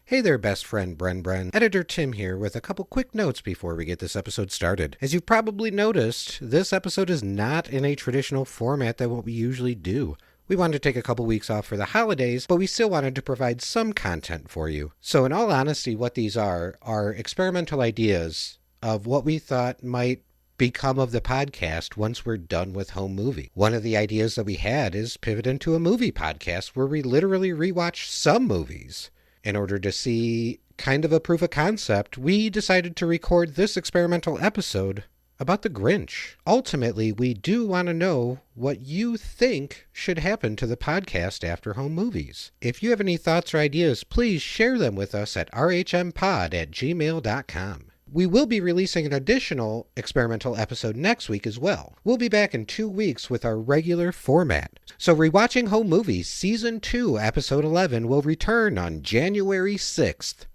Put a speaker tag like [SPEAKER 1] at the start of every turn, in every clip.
[SPEAKER 1] Hey there, best friend Bren. Editor Tim here with a couple quick notes before we get this episode started. As you've probably noticed, this episode is not in a traditional format than what we usually do. We wanted to take a couple weeks off for the holidays, but we still wanted to provide some content for you. So in all honesty, what these are experimental ideas of what we thought might become of the podcast once we're done with home movie. One of the ideas that we had is pivot into a movie podcast where we literally rewatch some movies. In order to see kind of a proof of concept, we decided to record this experimental episode about the Grinch. Ultimately, we do want to know what you think should happen to the podcast after home movies. If you have any thoughts or ideas, please share them with us at RHMpod@gmail.com. We will be releasing an additional experimental episode next week as well. We'll be back in 2 weeks with our regular format. So Rewatching Home Movies Season 2, Episode 11 will return on January 6th.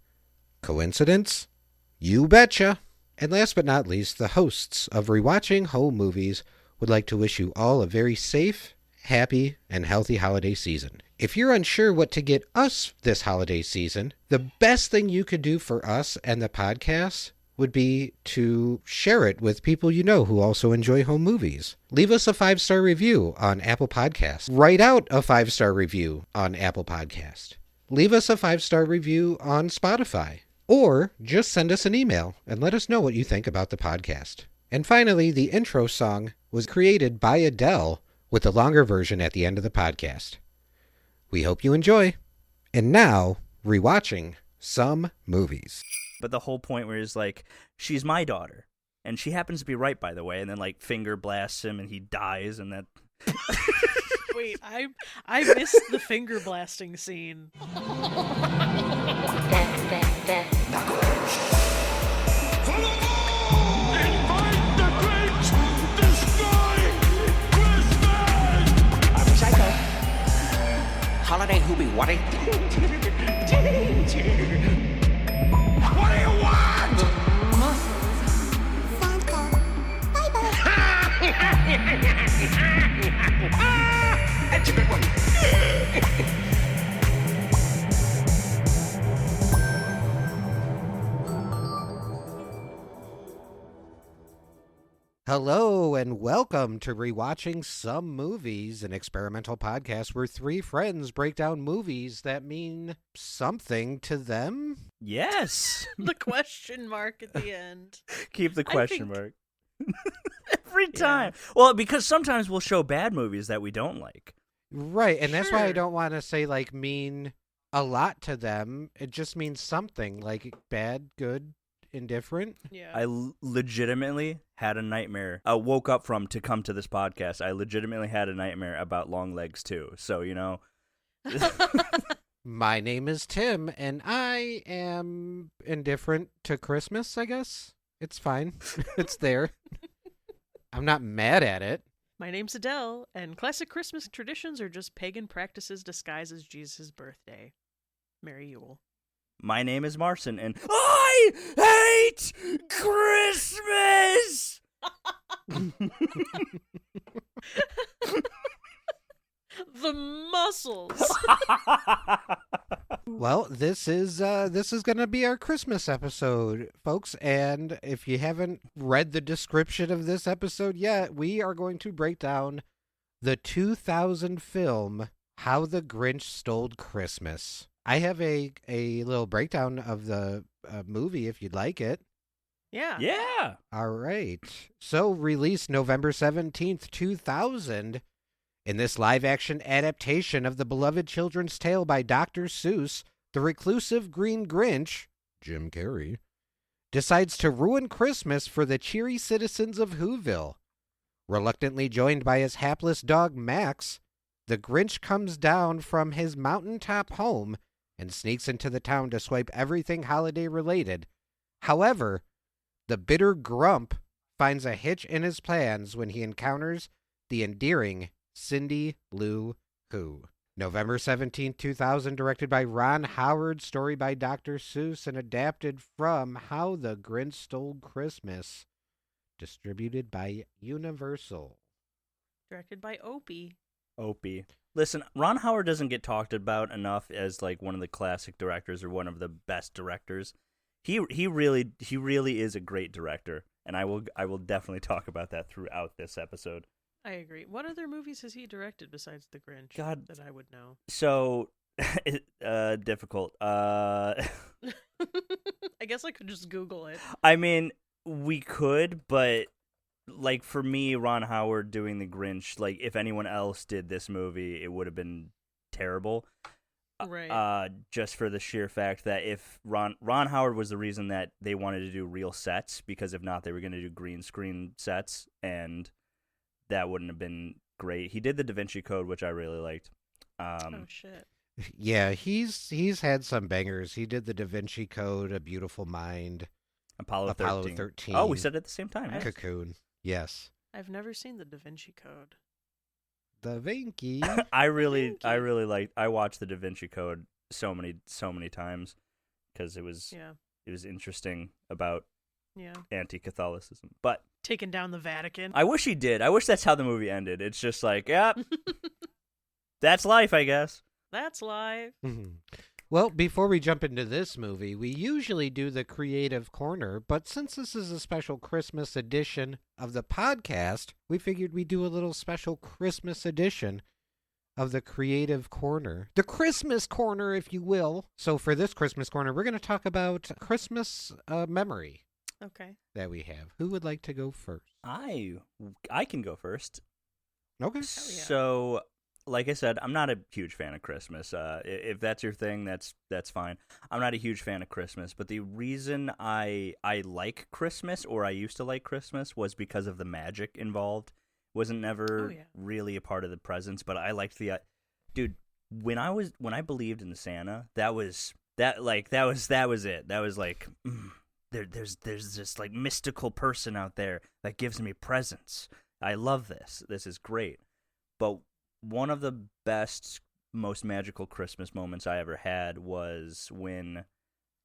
[SPEAKER 1] Coincidence? You betcha! And last but not least, the hosts of Rewatching Home Movies would like to wish you all a very safe, happy, and healthy holiday season. If you're unsure what to get us this holiday season, the best thing you could do for us and the podcast would be to share it with people you know who also enjoy home movies. Leave us a 5-star review on Apple Podcasts. Write out a 5-star review on Apple Podcast. Leave us a 5-star review on Spotify. Or just send us an email and let us know what you think about the podcast. And finally, the intro song was created by Adele with the longer version at the end of the podcast. We hope you enjoy. And now, rewatching some movies.
[SPEAKER 2] But the whole point where he's like, she's my daughter. And she happens to be right, by the way. And then, like, finger blasts him and he dies and that...
[SPEAKER 3] Wait, I missed the finger blasting scene.
[SPEAKER 4] Holiday Hoobie, what?
[SPEAKER 5] What do you want?
[SPEAKER 6] Santa, bye-bye.
[SPEAKER 5] That's a good one.
[SPEAKER 1] Hello and welcome to Rewatching Some Movies, an experimental podcast where three friends break down movies that mean something to them.
[SPEAKER 2] Yes!
[SPEAKER 3] The question mark at the end.
[SPEAKER 2] Keep the question mark. Every time. Yeah. Well, because sometimes we'll show bad movies that we don't like.
[SPEAKER 1] Right, and that's why I don't want to say, like, mean a lot to them. It just means something, like bad, good, indifferent.
[SPEAKER 3] Yeah.
[SPEAKER 2] I legitimately had a nightmare. I woke up from to come to this podcast. I legitimately had a nightmare about long legs too. So, you know.
[SPEAKER 1] My name is Tim, and I am indifferent to Christmas, I guess. It's fine. It's there. I'm not mad at it.
[SPEAKER 3] My name's Adele, and classic Christmas traditions are just pagan practices disguised as Jesus' birthday. Merry Yule.
[SPEAKER 2] My name is Marcin, and I hate Christmas!
[SPEAKER 3] The muscles!
[SPEAKER 1] Well, this is going to be our Christmas episode, folks, and if you haven't read the description of this episode yet, we are going to break down the 2000 film How the Grinch Stole Christmas. I have a little breakdown of the movie if you'd like it.
[SPEAKER 3] Yeah.
[SPEAKER 2] Yeah.
[SPEAKER 1] All right. So, released November 17th, 2000, in this live-action adaptation of the beloved children's tale by Dr. Seuss, the reclusive Green Grinch, Jim Carrey, decides to ruin Christmas for the cheery citizens of Whoville. Reluctantly joined by his hapless dog Max, the Grinch comes down from his mountaintop home and sneaks into the town to swipe everything holiday-related. However, the bitter Grump finds a hitch in his plans when he encounters the endearing Cindy Lou Who. November 17, 2000, directed by Ron Howard, story by Dr. Seuss, and adapted from How the Grinch Stole Christmas. Distributed by Universal.
[SPEAKER 3] Directed by Opie.
[SPEAKER 2] Opie. Listen, Ron Howard doesn't get talked about enough as like one of the classic directors or one of the best directors. He really is a great director, and I will definitely talk about that throughout this episode.
[SPEAKER 3] I agree. What other movies has he directed besides The Grinch
[SPEAKER 2] God.
[SPEAKER 3] that I would know?
[SPEAKER 2] So difficult.
[SPEAKER 3] I guess I could just Google it.
[SPEAKER 2] I mean, we could, but like for me, Ron Howard doing The Grinch, like if anyone else did this movie, it would have been terrible.
[SPEAKER 3] Right.
[SPEAKER 2] Just for the sheer fact that if Ron Howard was the reason that they wanted to do real sets, because if not, they were going to do green screen sets, and that wouldn't have been great. He did the Da Vinci Code, which I really liked.
[SPEAKER 3] Oh shit.
[SPEAKER 1] Yeah, he's had some bangers. He did the Da Vinci Code, A Beautiful Mind,
[SPEAKER 2] Apollo
[SPEAKER 1] 13.
[SPEAKER 2] Oh, we said it at the same time.
[SPEAKER 3] I've-
[SPEAKER 1] Cocoon. Yes.
[SPEAKER 3] I've never seen the Da Vinci Code.
[SPEAKER 1] Da Vinci.
[SPEAKER 2] I really liked. I watched the Da Vinci Code so many times because it was interesting about
[SPEAKER 3] Yeah.
[SPEAKER 2] anti-Catholicism. But
[SPEAKER 3] Taking down the Vatican.
[SPEAKER 2] I wish he did. I wish that's how the movie ended. It's just like, yeah, that's life, I guess.
[SPEAKER 3] That's live.
[SPEAKER 1] Well, before we jump into this movie, we usually do the Creative Corner, but since this is a special Christmas edition of the podcast, we figured we'd do a little special Christmas edition of the Creative Corner. The Christmas Corner, if you will. So for this Christmas Corner, we're going to talk about Christmas memory
[SPEAKER 3] Okay.
[SPEAKER 1] that we have. Who would like to go first?
[SPEAKER 2] I can go first.
[SPEAKER 1] Okay.
[SPEAKER 2] So, like I said, I'm not a huge fan of Christmas. If that's your thing, that's fine. I'm not a huge fan of Christmas, but the reason I like Christmas, or I used to like Christmas, was because of the magic involved. Wasn't never really a part of the presents, but I liked the dude. When I believed in Santa, that was it. That was like there's this like mystical person out there that gives me presents. I love this. This is great. But one of the best, most magical Christmas moments I ever had was when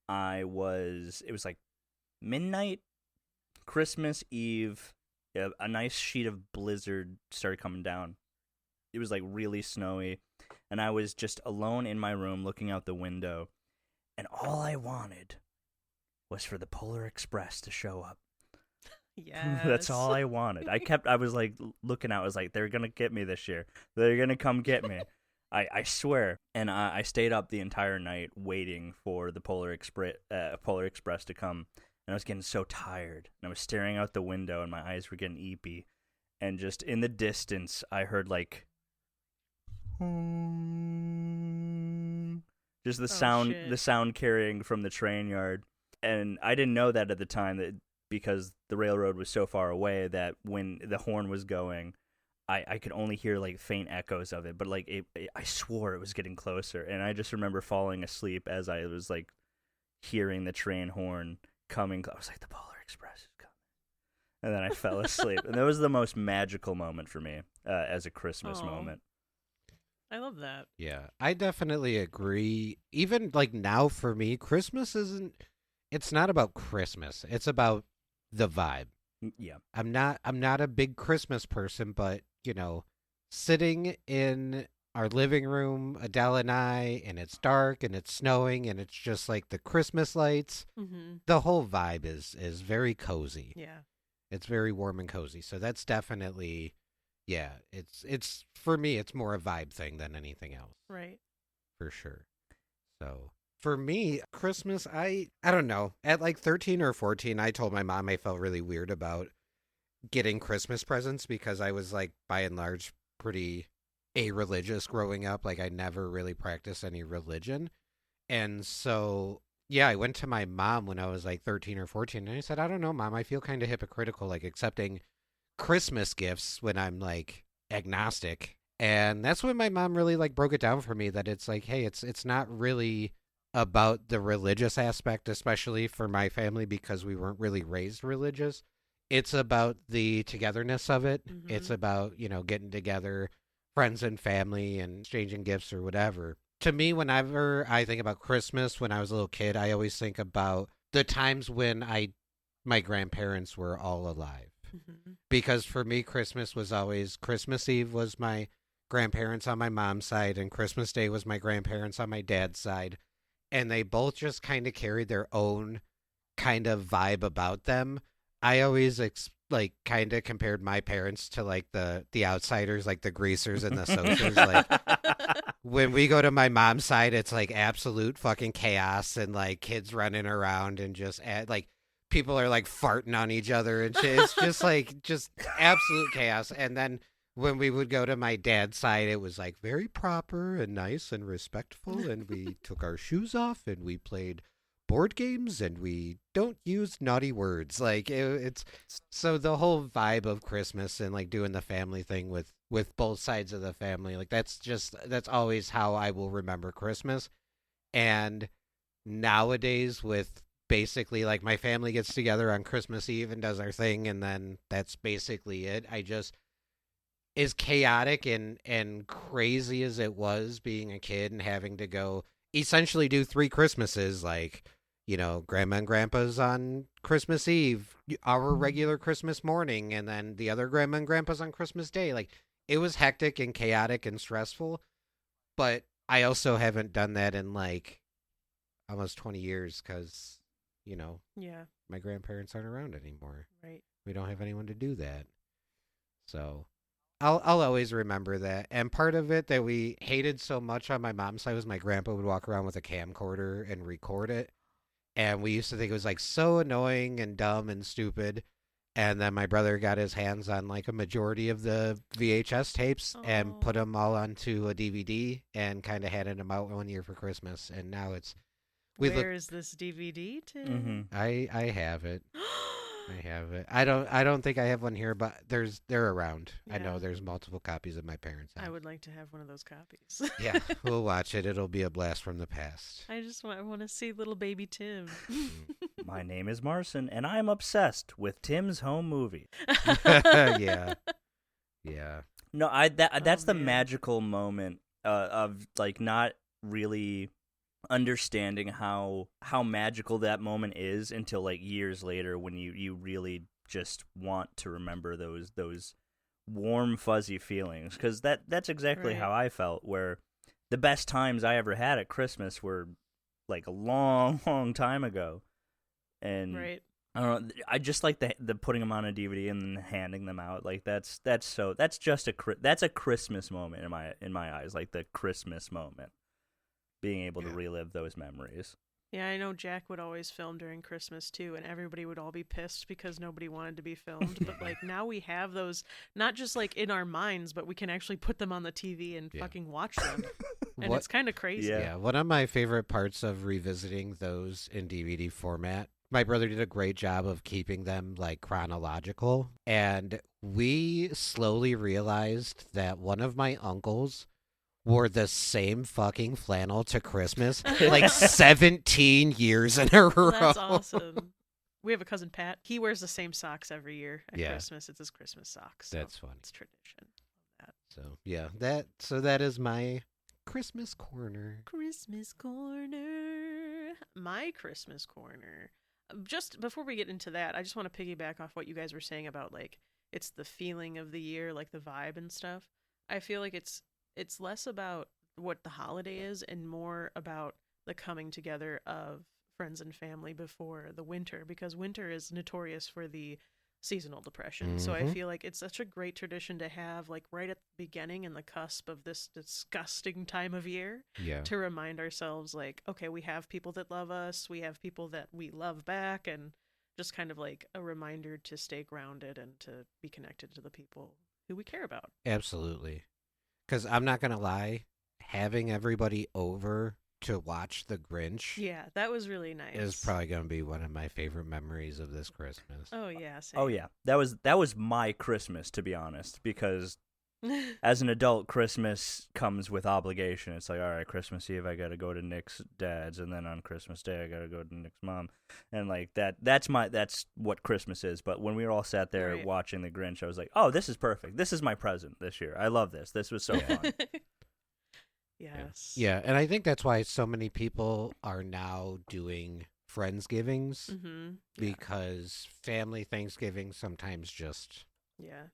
[SPEAKER 2] it was like midnight, Christmas Eve. A nice sheet of blizzard started coming down. It was like really snowy, and I was just alone in my room looking out the window, and all I wanted was for the Polar Express to show up.
[SPEAKER 3] Yeah.
[SPEAKER 2] That's all I wanted. I was like looking out. I was like, they're going to get me this year. They're going to come get me. I swear. And I stayed up the entire night waiting for the Polar Express to come. And I was getting so tired. And I was staring out the window and my eyes were getting eepy. And just in the distance, I heard like, just the sound carrying from the train yard. And I didn't know that at the time, because the railroad was so far away that when the horn was going, I could only hear like faint echoes of it. But like I swore it was getting closer. And I just remember falling asleep as I was like hearing the train horn coming. I was like, the Polar Express is coming. And then I fell asleep. And that was the most magical moment for me as a Christmas moment.
[SPEAKER 3] I love that.
[SPEAKER 1] Yeah, I definitely agree. Even like now for me, Christmas it's not about Christmas. It's about the vibe.
[SPEAKER 2] Yeah.
[SPEAKER 1] I'm not a big Christmas person, but sitting in our living room, Adele and I, and it's dark and it's snowing and it's just like the Christmas lights.
[SPEAKER 3] Mm-hmm.
[SPEAKER 1] The whole vibe is very cozy.
[SPEAKER 3] Yeah.
[SPEAKER 1] It's very warm and cozy. So that's definitely, yeah, it's for me, it's more a vibe thing than anything else.
[SPEAKER 3] Right.
[SPEAKER 1] For sure. So for me, Christmas, I don't know. At like 13 or 14, I told my mom I felt really weird about getting Christmas presents because I was like, by and large, pretty a-religious growing up. Like I never really practiced any religion. And so, yeah, I went to my mom when I was like 13 or 14 and I said, I don't know, Mom, I feel kind of hypocritical, like accepting Christmas gifts when I'm like agnostic. And that's when my mom really like broke it down for me that it's like, hey, it's not really about the religious aspect, especially for my family because we weren't really raised religious. It's about the togetherness of it.
[SPEAKER 3] Mm-hmm.
[SPEAKER 1] It's about, getting together, friends and family and exchanging gifts or whatever. To me, whenever I think about Christmas when I was a little kid, I always think about the times when my grandparents were all alive.
[SPEAKER 3] Mm-hmm.
[SPEAKER 1] Because for me, Christmas was always Christmas Eve was my grandparents on my mom's side, and Christmas Day was my grandparents on my dad's side. And they both just kind of carried their own kind of vibe about them. I always kind of compared my parents to like the outsiders, like the greasers and the sociers. Like when we go to my mom's side, it's like absolute fucking chaos and like kids running around and just like people are like farting on each other and shit. It's just like just absolute chaos. And then when we would go to my dad's side, it was like very proper and nice and respectful, and we took our shoes off and we played board games and we don't use naughty words. Like it's so the whole vibe of Christmas and like doing the family thing with both sides of the family, like that's always how I will remember Christmas. And nowadays, with basically like my family gets together on Christmas Eve and does our thing, and then that's basically it. I just, as chaotic and crazy as it was being a kid and having to go essentially do 3 Christmases, like, you know, Grandma and Grandpa's on Christmas Eve, our regular Christmas morning, and then the other Grandma and Grandpa's on Christmas Day. Like, it was hectic and chaotic and stressful, but I also haven't done that in like almost 20 years because, you know,
[SPEAKER 3] Yeah.
[SPEAKER 1] my grandparents aren't around anymore.
[SPEAKER 3] Right.
[SPEAKER 1] We don't have anyone to do that. So I'll always remember that. And part of it that we hated so much on my mom's side was my grandpa would walk around with a camcorder and record it. And we used to think it was like so annoying and dumb and stupid. And then my brother got his hands on like a majority of the VHS tapes and put them all onto a DVD and kind of handed them out one year for Christmas. And now it's
[SPEAKER 3] Where is this DVD, Tim?
[SPEAKER 1] I have it. I have it. I don't think I have one here, but they're around. I know
[SPEAKER 3] Yeah.
[SPEAKER 1] there's multiple copies of my parents' house.
[SPEAKER 3] I would like to have one of those copies.
[SPEAKER 1] Yeah, we'll watch it. It'll be a blast from the past.
[SPEAKER 3] I want to see little baby Tim.
[SPEAKER 2] My name is Marson, and I'm obsessed with Tim's home movie.
[SPEAKER 1] Yeah.
[SPEAKER 2] No, that's the
[SPEAKER 3] man.
[SPEAKER 2] magical moment of like not really understanding how magical that moment is until like years later when you really just want to remember those warm fuzzy feelings, because that's exactly
[SPEAKER 3] Right.
[SPEAKER 2] how I felt, where the best times I ever had at Christmas were like a long time ago. And
[SPEAKER 3] Right.
[SPEAKER 2] I don't know, I just like the putting them on a DVD and then handing them out. Like that's just a Christmas moment in my eyes, like the Christmas moment, being able to relive those memories.
[SPEAKER 3] Yeah, I know Jack would always film during Christmas too, and everybody would all be pissed because nobody wanted to be filmed. But like now we have those, not just like in our minds, but we can actually put them on the TV and fucking watch them. And it's kind of crazy.
[SPEAKER 1] Yeah, one of my favorite parts of revisiting those in DVD format, my brother did a great job of keeping them like chronological, and we slowly realized that one of my uncles wore the same fucking flannel to Christmas like 17 years in a row.
[SPEAKER 3] That's awesome. We have a cousin Pat. He wears the same socks every year at Christmas. It's his Christmas socks. So
[SPEAKER 1] That's fun.
[SPEAKER 3] It's tradition.
[SPEAKER 1] So yeah, that is my Christmas corner.
[SPEAKER 3] Christmas corner. My Christmas corner. Just before we get into that, I just want to piggyback off what you guys were saying about like it's the feeling of the year, like the vibe and stuff. I feel like it's less about what the holiday is and more about the coming together of friends and family before the winter, because winter is notorious for the seasonal depression. So I feel like it's such a great tradition to have like right at the beginning and the cusp of this disgusting time of year to remind ourselves like, okay, we have people that love us, we have people that we love back, and just kind of like a reminder to stay grounded and to be connected to the people who we care about.
[SPEAKER 1] Absolutely. Because I'm not going to lie, having everybody over to watch The Grinch
[SPEAKER 3] That was really nice.
[SPEAKER 1] is probably going to be one of my favorite memories of this Christmas.
[SPEAKER 3] Oh, yeah. Same.
[SPEAKER 2] Oh yeah, that was my Christmas, to be honest, because as an adult, Christmas comes with obligation. It's like, all right, Christmas Eve, I got to go to Nick's dad's, and then on Christmas Day, I got to go to Nick's mom, and like that's what Christmas is. But when we were all sat there watching The Grinch, I was like, oh, this is perfect. This is my present this year. I love this. This was so fun.
[SPEAKER 3] Yes.
[SPEAKER 1] Yeah, and I think that's why so many people are now doing Friendsgivings, because family Thanksgiving sometimes just...
[SPEAKER 3] Yeah.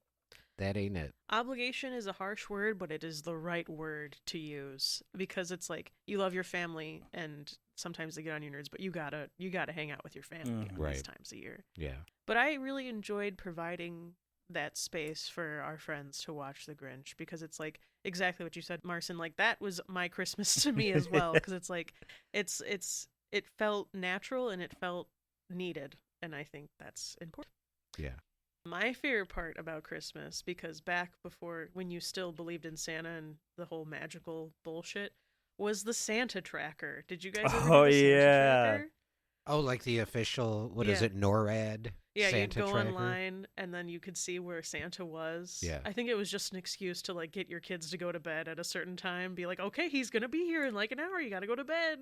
[SPEAKER 1] That ain't it.
[SPEAKER 3] Obligation is a harsh word, but it is the right word to use because it's like you love your family and sometimes they get on your nerves, but you gotta hang out with your family at
[SPEAKER 1] Right.
[SPEAKER 3] these times a year.
[SPEAKER 1] Yeah.
[SPEAKER 3] But I really enjoyed providing that space for our friends to watch The Grinch because it's like exactly what you said, Marcin. Like that was my Christmas to me as well because it's like it felt natural and it felt needed, and I think that's important.
[SPEAKER 1] Yeah.
[SPEAKER 3] My favorite part about Christmas, because back before when you still believed in Santa and the whole magical bullshit, was the Santa tracker. Did you guys ever
[SPEAKER 2] Oh,
[SPEAKER 3] do the Santa
[SPEAKER 2] yeah.
[SPEAKER 3] tracker?
[SPEAKER 1] Oh, like the official, what is
[SPEAKER 3] Yeah.
[SPEAKER 1] it, NORAD
[SPEAKER 3] Yeah,
[SPEAKER 1] Santa
[SPEAKER 3] you'd go
[SPEAKER 1] tracker?
[SPEAKER 3] online and then you could see where Santa was.
[SPEAKER 1] Yeah.
[SPEAKER 3] I think it was just an excuse to like get your kids to go to bed at a certain time, be like, okay, he's gonna be here in like an hour, you gotta go to bed.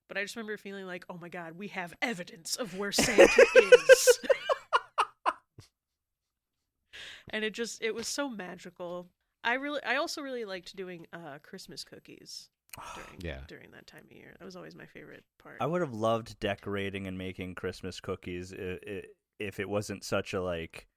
[SPEAKER 3] But I just remember feeling like, oh my god, we have evidence of where Santa is. And it was so magical. I also really liked doing Christmas cookies during that time of year. That was always my favorite part.
[SPEAKER 2] I would have loved decorating and making Christmas cookies if it wasn't such a like.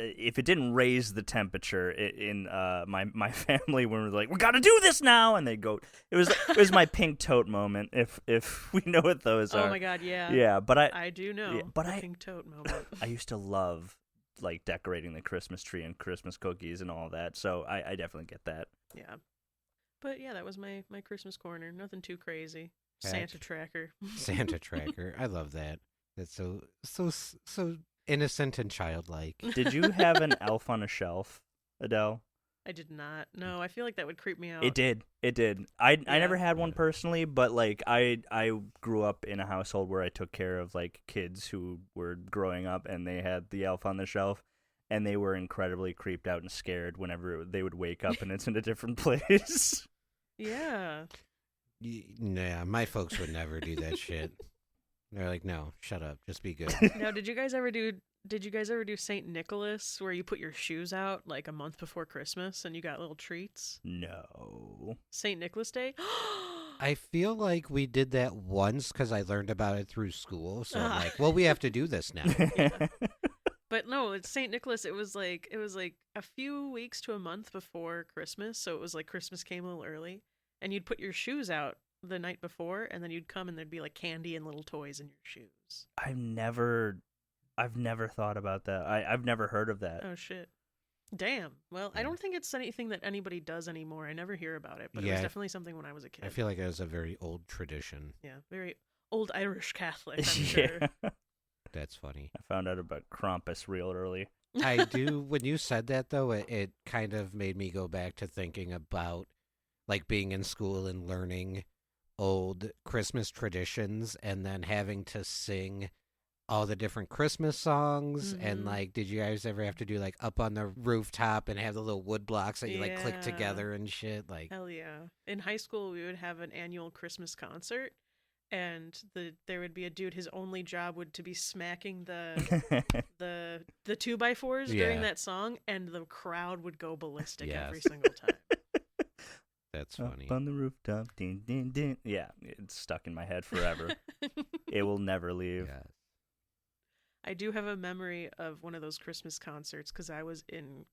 [SPEAKER 2] If it didn't raise the temperature in my family when we were like, we gotta do this now, and they go, it was my pink tote moment. If we know what those are.
[SPEAKER 3] Oh my god, yeah.
[SPEAKER 2] Yeah, but
[SPEAKER 3] I do know.
[SPEAKER 2] Yeah, but
[SPEAKER 3] the pink tote moment.
[SPEAKER 2] I used to love like decorating the Christmas tree and Christmas cookies and all that. So I definitely get that.
[SPEAKER 3] Yeah. But yeah, that was my Christmas corner. Nothing too crazy.
[SPEAKER 1] Heck.
[SPEAKER 3] Santa tracker.
[SPEAKER 1] Santa tracker. I love that. That's so innocent and childlike.
[SPEAKER 2] Did you have an elf on a shelf, Adele?
[SPEAKER 3] I did not. No, I feel like that would creep me out.
[SPEAKER 2] It did. I
[SPEAKER 3] Yeah.
[SPEAKER 2] never had one personally, but like I grew up in a household where I took care of like kids who were growing up and they had the elf on the shelf and they were incredibly creeped out and scared whenever they would wake up and it's in a different place.
[SPEAKER 3] Yeah.
[SPEAKER 1] Nah, my folks would never do that shit. They're like, no, shut up, just be good.
[SPEAKER 3] Now, did you guys ever do St. Nicholas where you put your shoes out like a month before Christmas and you got little treats?
[SPEAKER 2] No.
[SPEAKER 3] St. Nicholas Day?
[SPEAKER 1] I feel like we did that once because I learned about it through school. So I'm
[SPEAKER 3] Ah.
[SPEAKER 1] like, well, we have to do this now.
[SPEAKER 3] But no, it's St. Nicholas. It was like a few weeks to a month before Christmas, so it was like Christmas came a little early, and you'd put your shoes out the night before, and then you'd come and there'd be like candy and little toys in your shoes.
[SPEAKER 2] I've never thought about that. I've never heard of that.
[SPEAKER 3] Oh shit. Damn. Well, I don't think it's anything that anybody does anymore. I never hear about it, but it
[SPEAKER 1] Yeah,
[SPEAKER 3] was definitely something when I was a kid.
[SPEAKER 1] I feel like it was a very old tradition.
[SPEAKER 3] Yeah, very old Irish Catholic, I'm sure.
[SPEAKER 2] Yeah.
[SPEAKER 1] That's funny.
[SPEAKER 2] I found out about Krampus real early.
[SPEAKER 1] I do. When you said that, though, it kind of made me go back to thinking about like being in school and learning old Christmas traditions and then having to sing all the different Christmas songs. And
[SPEAKER 3] Mhm.
[SPEAKER 1] like, did you guys ever have to do like up on the rooftop and have the little wood blocks that you like click
[SPEAKER 3] Yeah.
[SPEAKER 1] together and shit? Like,
[SPEAKER 3] Hell yeah. In high school, we would have an annual Christmas concert, and there would be a dude, his only job would to be smacking the 2x4s during
[SPEAKER 1] Yeah.
[SPEAKER 3] that song, and the crowd would go ballistic every
[SPEAKER 1] Yes.
[SPEAKER 3] single time.
[SPEAKER 1] that's funny.
[SPEAKER 2] Up on the rooftop, din, din, din. Yeah, it's stuck in my head forever. It will never leave.
[SPEAKER 1] Yeah.
[SPEAKER 3] I do have a memory of one of those Christmas concerts because I was in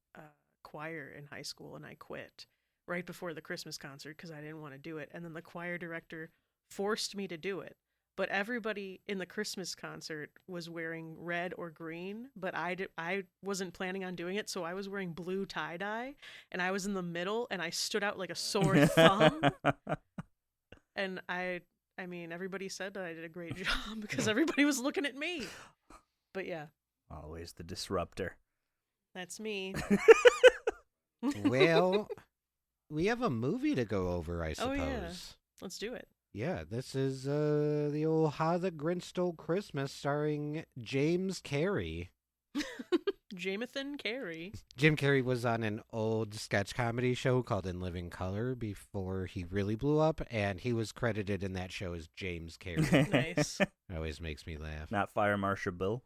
[SPEAKER 3] choir in high school and I quit right before the Christmas concert because I didn't want to do it. And then the choir director forced me to do it. But everybody in the Christmas concert was wearing red or green, but I wasn't planning on doing it, so I was wearing blue tie-dye, and I was in the middle, and I stood out like a sore thumb. And I mean, everybody said that I did a great job because everybody was looking at me. But yeah,
[SPEAKER 2] Always the disruptor.
[SPEAKER 3] that's me.
[SPEAKER 1] Well, we have a movie to go over, I suppose.
[SPEAKER 3] Oh, yeah. Let's do it.
[SPEAKER 1] Yeah, this is the old How the Grinch Stole Christmas starring James Carey.
[SPEAKER 3] Jamathan Carey.
[SPEAKER 1] Jim Carrey was on an old sketch comedy show called In Living Color before he really blew up, and he was credited in that show as James Carey.
[SPEAKER 3] Nice.
[SPEAKER 1] It always makes me laugh.
[SPEAKER 2] Not Fire Marshal Bill.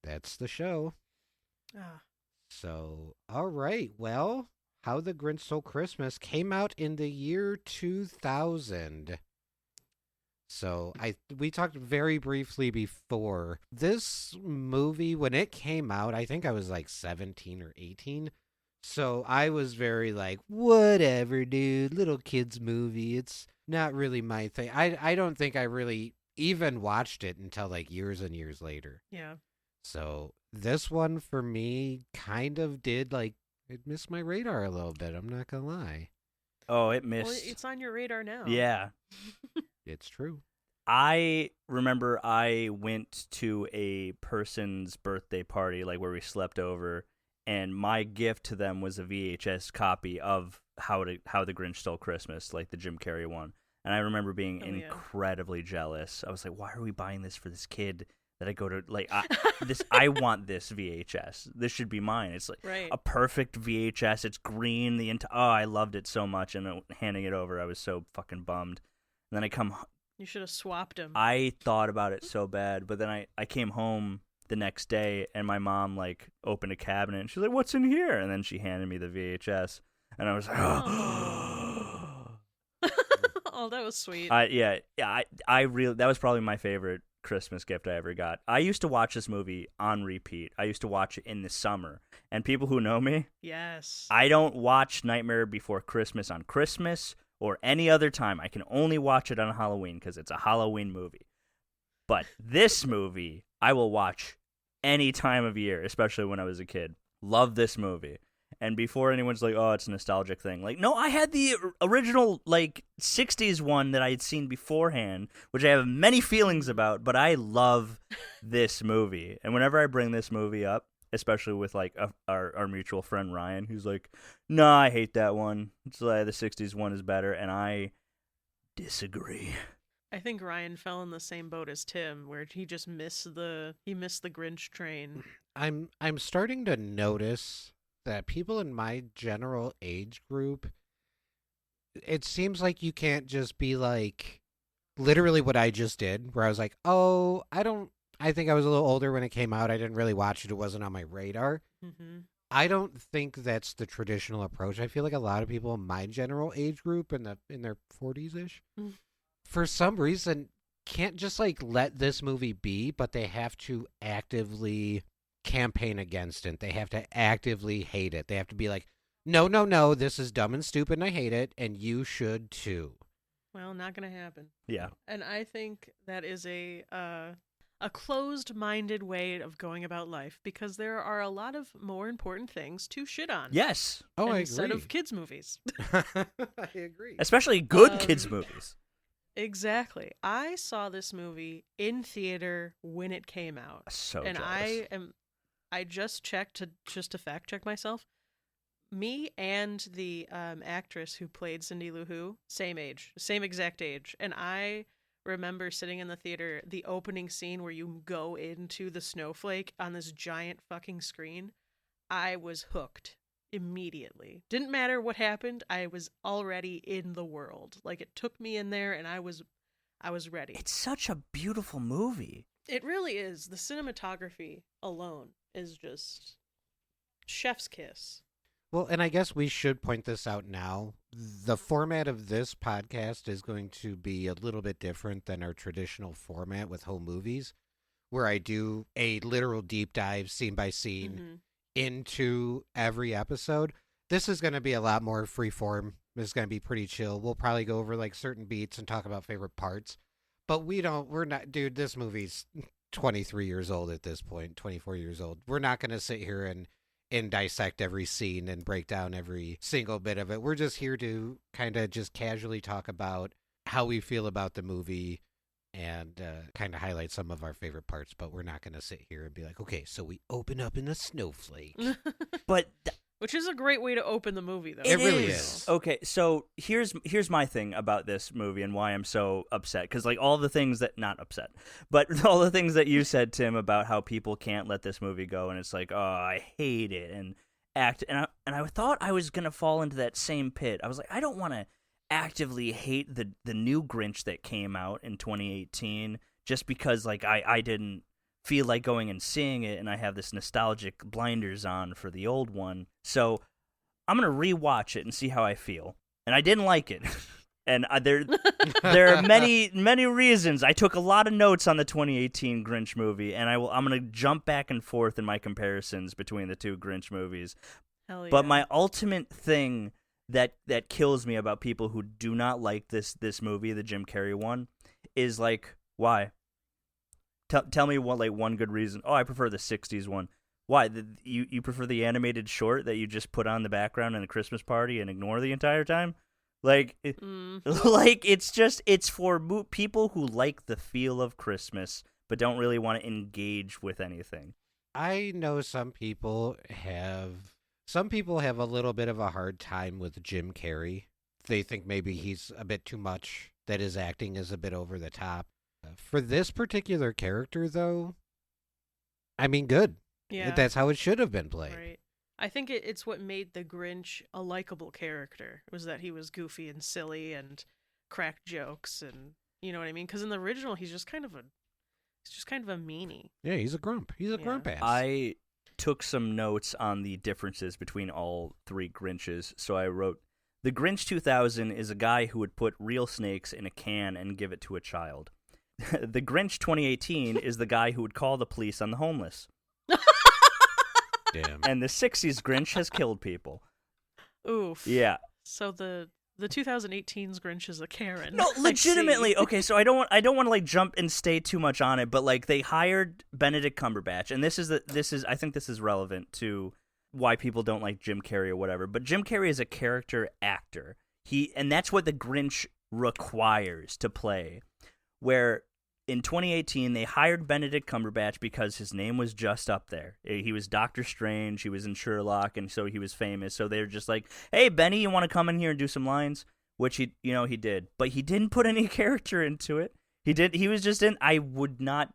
[SPEAKER 1] That's the show.
[SPEAKER 3] Ah,
[SPEAKER 1] So, all right, well, How the Grinch Stole Christmas came out in the year 2000. So we talked very briefly before. This movie, when it came out, I think I was like 17 or 18. So I was very like, whatever, dude, little kids movie. It's not really my thing. I don't think I really even watched it until like years and years later.
[SPEAKER 3] Yeah.
[SPEAKER 1] So this one for me kind of did like, it missed my radar a little bit. I'm not going to lie.
[SPEAKER 2] Oh, it
[SPEAKER 3] Well,
[SPEAKER 2] missed.
[SPEAKER 3] it's on your radar now.
[SPEAKER 2] Yeah.
[SPEAKER 1] It's true.
[SPEAKER 2] I remember I went to a person's birthday party, like where we slept over, and my gift to them was a VHS copy of How the Grinch Stole Christmas, like the Jim Carrey one. And I remember being incredibly jealous. I was like, "Why are we buying this for this kid that I go to like this? I want this VHS. This should be mine. It's like a perfect VHS. It's green. I loved it so much. And handing it over, I was so fucking bummed. And then I come.
[SPEAKER 3] You should have swapped them.
[SPEAKER 2] I thought about it so bad, but then I came home the next day, and my mom like opened a cabinet, and she's like, "What's in here?" And then she handed me the VHS, and I was like,
[SPEAKER 3] Oh, that was sweet.
[SPEAKER 2] I really, that was probably my favorite Christmas gift I ever got. I used to watch this movie on repeat. I used to watch it in the summer, and people who know me,
[SPEAKER 3] yes,
[SPEAKER 2] I don't watch Nightmare Before Christmas on Christmas or any other time. I can only watch it on Halloween because it's a Halloween movie. But this movie, I will watch any time of year, especially when I was a kid. Love this movie. And before anyone's like, "Oh, it's a nostalgic thing," like, no, I had the original like 60s one that I had seen beforehand, which I have many feelings about, but I love this movie. And whenever I bring this movie up, especially with like our mutual friend Ryan, who's like, "No, I hate that one. It's like the 60s one is better," and I disagree.
[SPEAKER 3] I think Ryan fell in the same boat as Tim, where he just missed the Grinch train.
[SPEAKER 1] I'm starting to notice that people in my general age group, it seems like you can't just be like literally what I just did, where I was like, "Oh, I think I was a little older when it came out. I didn't really watch it. It wasn't on my radar."
[SPEAKER 3] Mm-hmm.
[SPEAKER 1] I don't think that's the traditional approach. I feel like a lot of people in my general age group in their 40s-ish, for some reason, can't just like let this movie be, but they have to actively campaign against it. They have to actively hate it. They have to be like, no, this is dumb and stupid and I hate it, and you should too.
[SPEAKER 3] Well, not gonna happen.
[SPEAKER 2] Yeah.
[SPEAKER 3] And I think that is a closed-minded way of going about life, because there are a lot of more important things to shit on.
[SPEAKER 2] Yes.
[SPEAKER 1] Oh, I agree.
[SPEAKER 3] Instead of kids' movies.
[SPEAKER 1] I agree.
[SPEAKER 2] Especially good kids movies.
[SPEAKER 3] Exactly. I saw this movie in theater when it came out.
[SPEAKER 2] So
[SPEAKER 3] and
[SPEAKER 2] jealous.
[SPEAKER 3] I just checked to fact check myself. Me and the actress who played Cindy Lou Who, same age, same exact age. And I remember sitting in the theater, the opening scene where you go into the snowflake on this giant fucking screen. I was hooked immediately. Didn't matter what happened. I was already in the world. Like, it took me in there, and I was ready.
[SPEAKER 2] It's such a beautiful movie.
[SPEAKER 3] It really is. The cinematography alone is just chef's kiss.
[SPEAKER 1] Well, and I guess we should point this out now. The format of this podcast is going to be a little bit different than our traditional format with home movies, where I do a literal deep dive, scene by scene, into every episode. This is going to be a lot more freeform. It's going to be pretty chill. We'll probably go over like certain beats and talk about favorite parts. But we're not, dude, this movie's 23 years old at this point, 24 years old. We're not going to sit here and dissect every scene and break down every single bit of it. We're just here to kind of just casually talk about how we feel about the movie and kind of highlight some of our favorite parts. But we're not going to sit here and be like, okay, so we open up in a snowflake.
[SPEAKER 2] But
[SPEAKER 3] which is a great way to open the movie, though.
[SPEAKER 1] It really is.
[SPEAKER 2] Okay, so here's my thing about this movie and why I'm so upset. Because like all the things that, not upset, but all the things that you said, Tim, about how people can't let this movie go, and it's like, oh, I hate it, and I thought I was gonna fall into that same pit. I was like, I don't want to actively hate the new Grinch that came out in 2018 just because like I didn't feel like going and seeing it, and I have this nostalgic blinders on for the old one. So I'm going to rewatch it and see how I feel. And I didn't like it. And there are many reasons. I took a lot of notes on the 2018 Grinch movie, and I'm going to jump back and forth in my comparisons between the two Grinch movies.
[SPEAKER 3] Hell yeah.
[SPEAKER 2] But my ultimate thing that kills me about people who do not like this movie, the Jim Carrey one, is like, why? Tell me one good reason. Oh, I prefer the 60s one. Why? You prefer the animated short that you just put on the background in a Christmas party and ignore the entire time? Like, like it's for people who like the feel of Christmas but don't really want to engage with anything.
[SPEAKER 1] I know some people have a little bit of a hard time with Jim Carrey. They think maybe he's a bit too much, that his acting is a bit over the top. For this particular character, though, I mean, good.
[SPEAKER 3] Yeah.
[SPEAKER 1] That's how it should have been played.
[SPEAKER 3] Right. I think it's what made the Grinch a likable character, was that he was goofy and silly and cracked jokes, and you know what I mean? Because in the original, he's just kind of a meanie.
[SPEAKER 1] Yeah, he's a grump. He's a grump ass.
[SPEAKER 2] I took some notes on the differences between all three Grinches, so I wrote, the Grinch 2000 is a guy who would put real snakes in a can and give it to a child. The Grinch 2018 is the guy who would call the police on the homeless.
[SPEAKER 1] Damn.
[SPEAKER 2] And the 60s Grinch has killed people.
[SPEAKER 3] Oof.
[SPEAKER 2] Yeah.
[SPEAKER 3] So the 2018's Grinch is a Karen.
[SPEAKER 2] No,
[SPEAKER 3] I
[SPEAKER 2] legitimately.
[SPEAKER 3] see.
[SPEAKER 2] Okay, so I don't want to like jump and stay too much on it, but like they hired Benedict Cumberbatch, and I think this is relevant to why people don't like Jim Carrey or whatever. But Jim Carrey is a character actor. And that's what the Grinch requires to play. Where in 2018 they hired Benedict Cumberbatch because his name was just up there. He was Doctor Strange, he was in Sherlock, and so he was famous. So they're just like, "Hey, Benny, you want to come in here and do some lines?" Which he did, but he didn't put any character into it. He was just in. I would not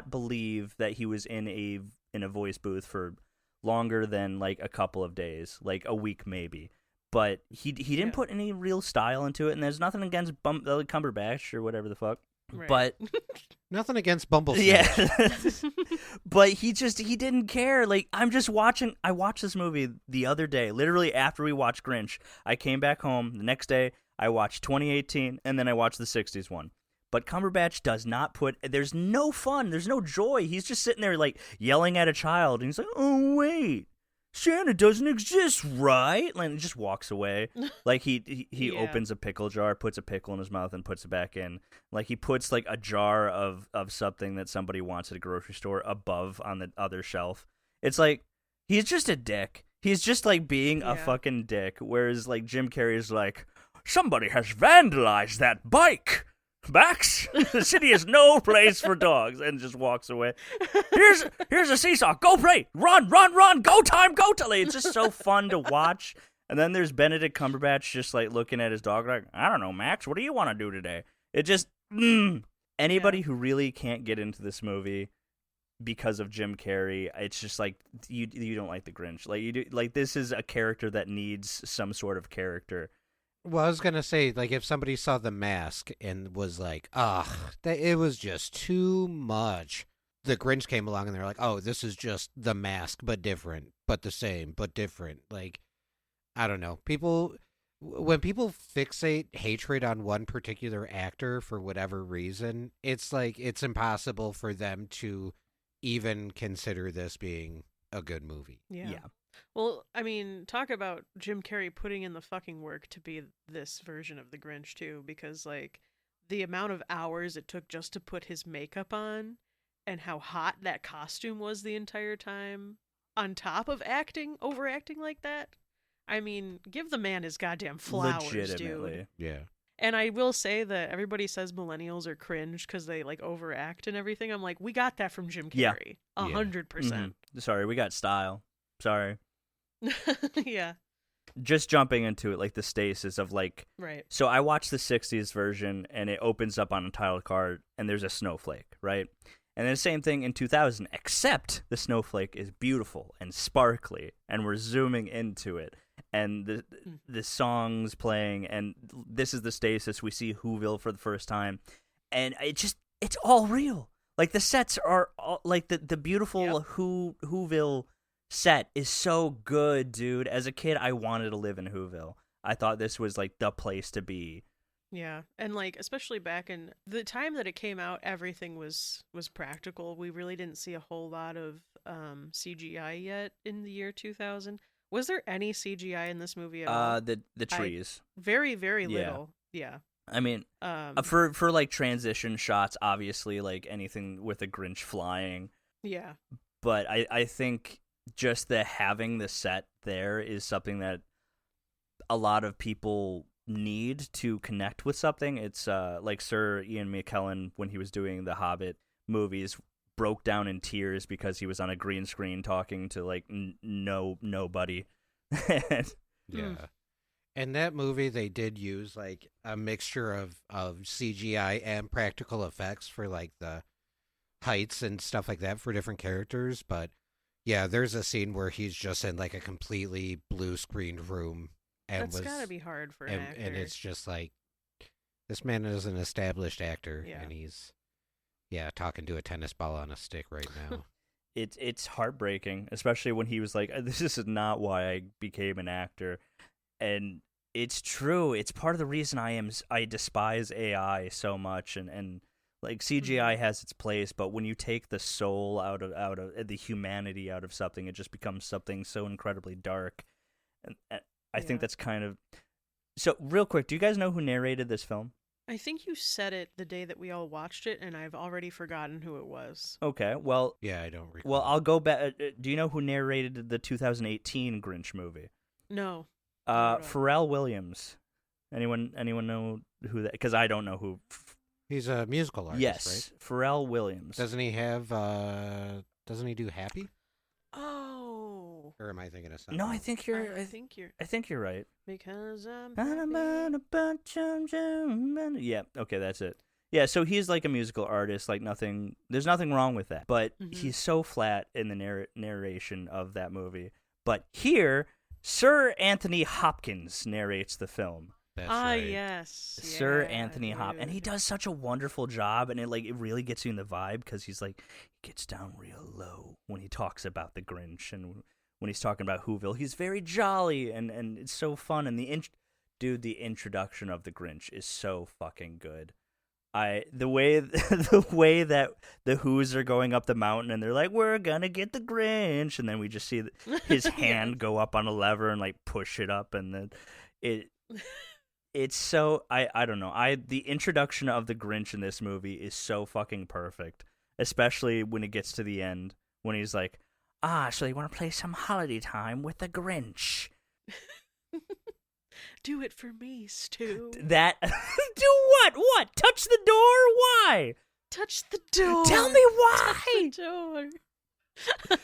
[SPEAKER 2] believe that he was in a voice booth for longer than like a couple of days, like a week maybe. But he didn't put any real style into it, and there's nothing against Cumberbatch or whatever the fuck.
[SPEAKER 3] Right.
[SPEAKER 2] But
[SPEAKER 1] nothing against Bumblesnake.
[SPEAKER 2] yeah, but he didn't care. Like I watched this movie the other day, literally after we watched Grinch. I came back home the next day. I watched 2018, and then I watched the 60s one. But Cumberbatch does not there's no fun, there's no joy. He's just sitting there like yelling at a child, and he's like, "Oh wait, Santa doesn't exist, right?" And just walks away. Like he
[SPEAKER 3] Yeah.
[SPEAKER 2] opens a pickle jar, puts a pickle in his mouth, and puts it back in. Like he puts like a jar of something that somebody wants at a grocery store above on the other shelf. It's like he's just a dick. He's just like being a fucking dick. Whereas like Jim Carrey is like, "Somebody has vandalized that bike. Max, the city is no place for dogs," and just walks away. Here's a seesaw. Go play. Run. Go time. Go Tully. It's just so fun to watch. And then there's Benedict Cumberbatch just like looking at his dog like, "I don't know, Max. What do you want to do today?" It just anybody who really can't get into this movie because of Jim Carrey, it's just like you don't like the Grinch. Like you do. Like this is a character that needs some sort of character.
[SPEAKER 1] Well, I was going to say, like, if somebody saw The Mask and was like, it was just too much. The Grinch came along and they're like, "Oh, this is just The Mask, but different, but the same, but different." Like, I don't know. When people fixate hatred on one particular actor for whatever reason, it's like, it's impossible for them to even consider this being a good movie.
[SPEAKER 3] Yeah. Well, I mean, talk about Jim Carrey putting in the fucking work to be this version of the Grinch, too, because, like, the amount of hours it took just to put his makeup on and how hot that costume was the entire time, on top of overacting like that. I mean, give the man his goddamn flowers,
[SPEAKER 2] Legitimately.
[SPEAKER 3] dude.
[SPEAKER 1] Yeah.
[SPEAKER 3] And I will say that everybody says millennials are cringe because they, like, overact and everything. I'm like, we got that from Jim
[SPEAKER 2] Yeah.
[SPEAKER 3] Carrey. 100%.
[SPEAKER 2] Sorry, we got style. Sorry.
[SPEAKER 3] Yeah.
[SPEAKER 2] Just jumping into it, like the stasis of like.
[SPEAKER 3] Right.
[SPEAKER 2] So I watched the 60s version, and it opens up on a title card, and there's a snowflake, right? And then the same thing in 2000, except the snowflake is beautiful and sparkly, and we're zooming into it, and the song's playing, and this is the stasis. We see Whoville for the first time, and it's all real. Like the sets are all, like the beautiful Whoville set is so good, dude. As a kid, I wanted to live in Whoville. I thought this was like the place to be.
[SPEAKER 3] Yeah, and like especially back in the time that it came out, everything was practical. We really didn't see a whole lot of CGI yet in the year 2000. Was there any CGI in this movie at all?
[SPEAKER 2] The trees.
[SPEAKER 3] Very, very
[SPEAKER 2] Yeah.
[SPEAKER 3] little. Yeah.
[SPEAKER 2] I mean, for like transition shots, obviously, like anything with a Grinch flying.
[SPEAKER 3] Yeah.
[SPEAKER 2] But I think just having the set there is something that a lot of people need to connect with something. It's like Sir Ian McKellen, when he was doing the Hobbit movies, broke down in tears because he was on a green screen talking to like nobody.
[SPEAKER 1] Yeah. In that movie, they did use like a mixture of CGI and practical effects for like the heights and stuff like that for different characters. But yeah, there's a scene where he's just in like a completely blue screened room. And
[SPEAKER 3] That's gotta be hard for an actor.
[SPEAKER 1] And it's just like, this man is an established actor,
[SPEAKER 3] Yeah.
[SPEAKER 1] and he's, talking to a tennis ball on a stick right now.
[SPEAKER 2] It's heartbreaking, especially when he was like, "This is not why I became an actor," and it's true. It's part of the reason I despise AI so much, and like CGI has its place, but when you take the soul out of the humanity out of something, it just becomes something so incredibly dark. And I think that's kind of so. Real quick, do you guys know who narrated this film?
[SPEAKER 3] I think you said it the day that we all watched it, and I've already forgotten who it was.
[SPEAKER 2] Okay, well,
[SPEAKER 1] Yeah, I don't recall.
[SPEAKER 2] well, I'll go back. Do you know who narrated the 2018 Grinch movie?
[SPEAKER 3] No.
[SPEAKER 2] Pharrell Williams. Anyone know who that? Because I don't know who.
[SPEAKER 1] He's a musical artist,
[SPEAKER 2] Yes,
[SPEAKER 1] right?
[SPEAKER 2] Pharrell Williams.
[SPEAKER 1] Doesn't he have, doesn't he do Happy?
[SPEAKER 3] Oh.
[SPEAKER 1] Or am I thinking of something?
[SPEAKER 2] No, I think you're.
[SPEAKER 3] I think you're
[SPEAKER 2] I think you're right.
[SPEAKER 3] because I'm
[SPEAKER 2] Yeah. Okay, that's it. Yeah. So he's like a musical artist. Like nothing. There's nothing wrong with that. But he's so flat in the narration of that movie. But here, Sir Anthony Hopkins narrates the film.
[SPEAKER 1] That's right.
[SPEAKER 3] yes.
[SPEAKER 2] Sir
[SPEAKER 3] Yeah,
[SPEAKER 2] Anthony Hopkins, and he
[SPEAKER 3] dude.
[SPEAKER 2] does such a wonderful job, and it really gets you in the vibe because he gets down real low when he talks about the Grinch, and when he's talking about Whoville, he's very jolly, and it's so fun, and the introduction of the Grinch is so fucking good. The way that the Who's are going up the mountain and they're like, "We're gonna get the Grinch," and then we just see his hand go up on a lever and like push it up, and then it's so I don't know. The introduction of the Grinch in this movie is so fucking perfect, especially when it gets to the end when he's like, so you want to play some holiday time with the Grinch?
[SPEAKER 3] Do it for me, Stu.
[SPEAKER 2] That do what? What? Touch the door? Why?
[SPEAKER 3] Touch the door.
[SPEAKER 2] Tell me why.
[SPEAKER 3] Touch the door.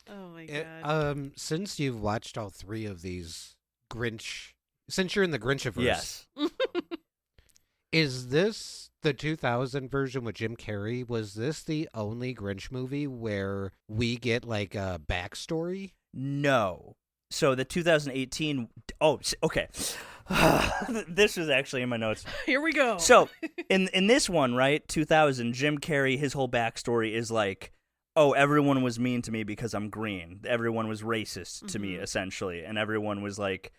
[SPEAKER 3] Oh my god.
[SPEAKER 1] Since you've watched all three of these Grinch, since you're in the Grinchiverse,
[SPEAKER 2] Yes.
[SPEAKER 1] is this the 2000 version with Jim Carrey? Was this the only Grinch movie where we get like a backstory?
[SPEAKER 2] No. So the 2018. Oh, okay. This is actually in my notes.
[SPEAKER 3] Here we go.
[SPEAKER 2] So in this one, right, 2000, Jim Carrey, his whole backstory is like, oh, everyone was mean to me because I'm green. Everyone was racist to me, essentially, and everyone was like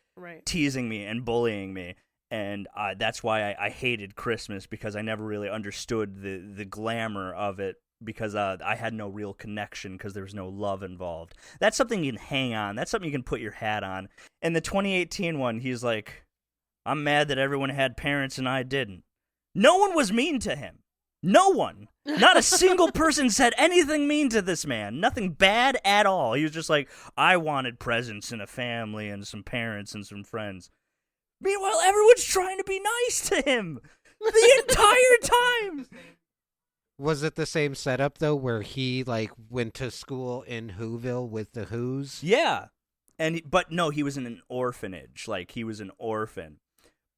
[SPEAKER 2] teasing me and bullying me. And that's why I hated Christmas, because I never really understood the glamour of it, because I had no real connection because there was no love involved. That's something you can hang on. That's something you can put your hat on. In the 2018 one, he's like, I'm mad that everyone had parents and I didn't. No one was mean to him. No one. Not a single person said anything mean to this man. Nothing bad at all. He was just like, I wanted presents and a family and some parents and some friends. Meanwhile, everyone's trying to be nice to him the entire time.
[SPEAKER 1] Was it the same setup though, where he like went to school in Whoville with the Who's?
[SPEAKER 2] Yeah, but no, he was in an orphanage. Like, he was an orphan.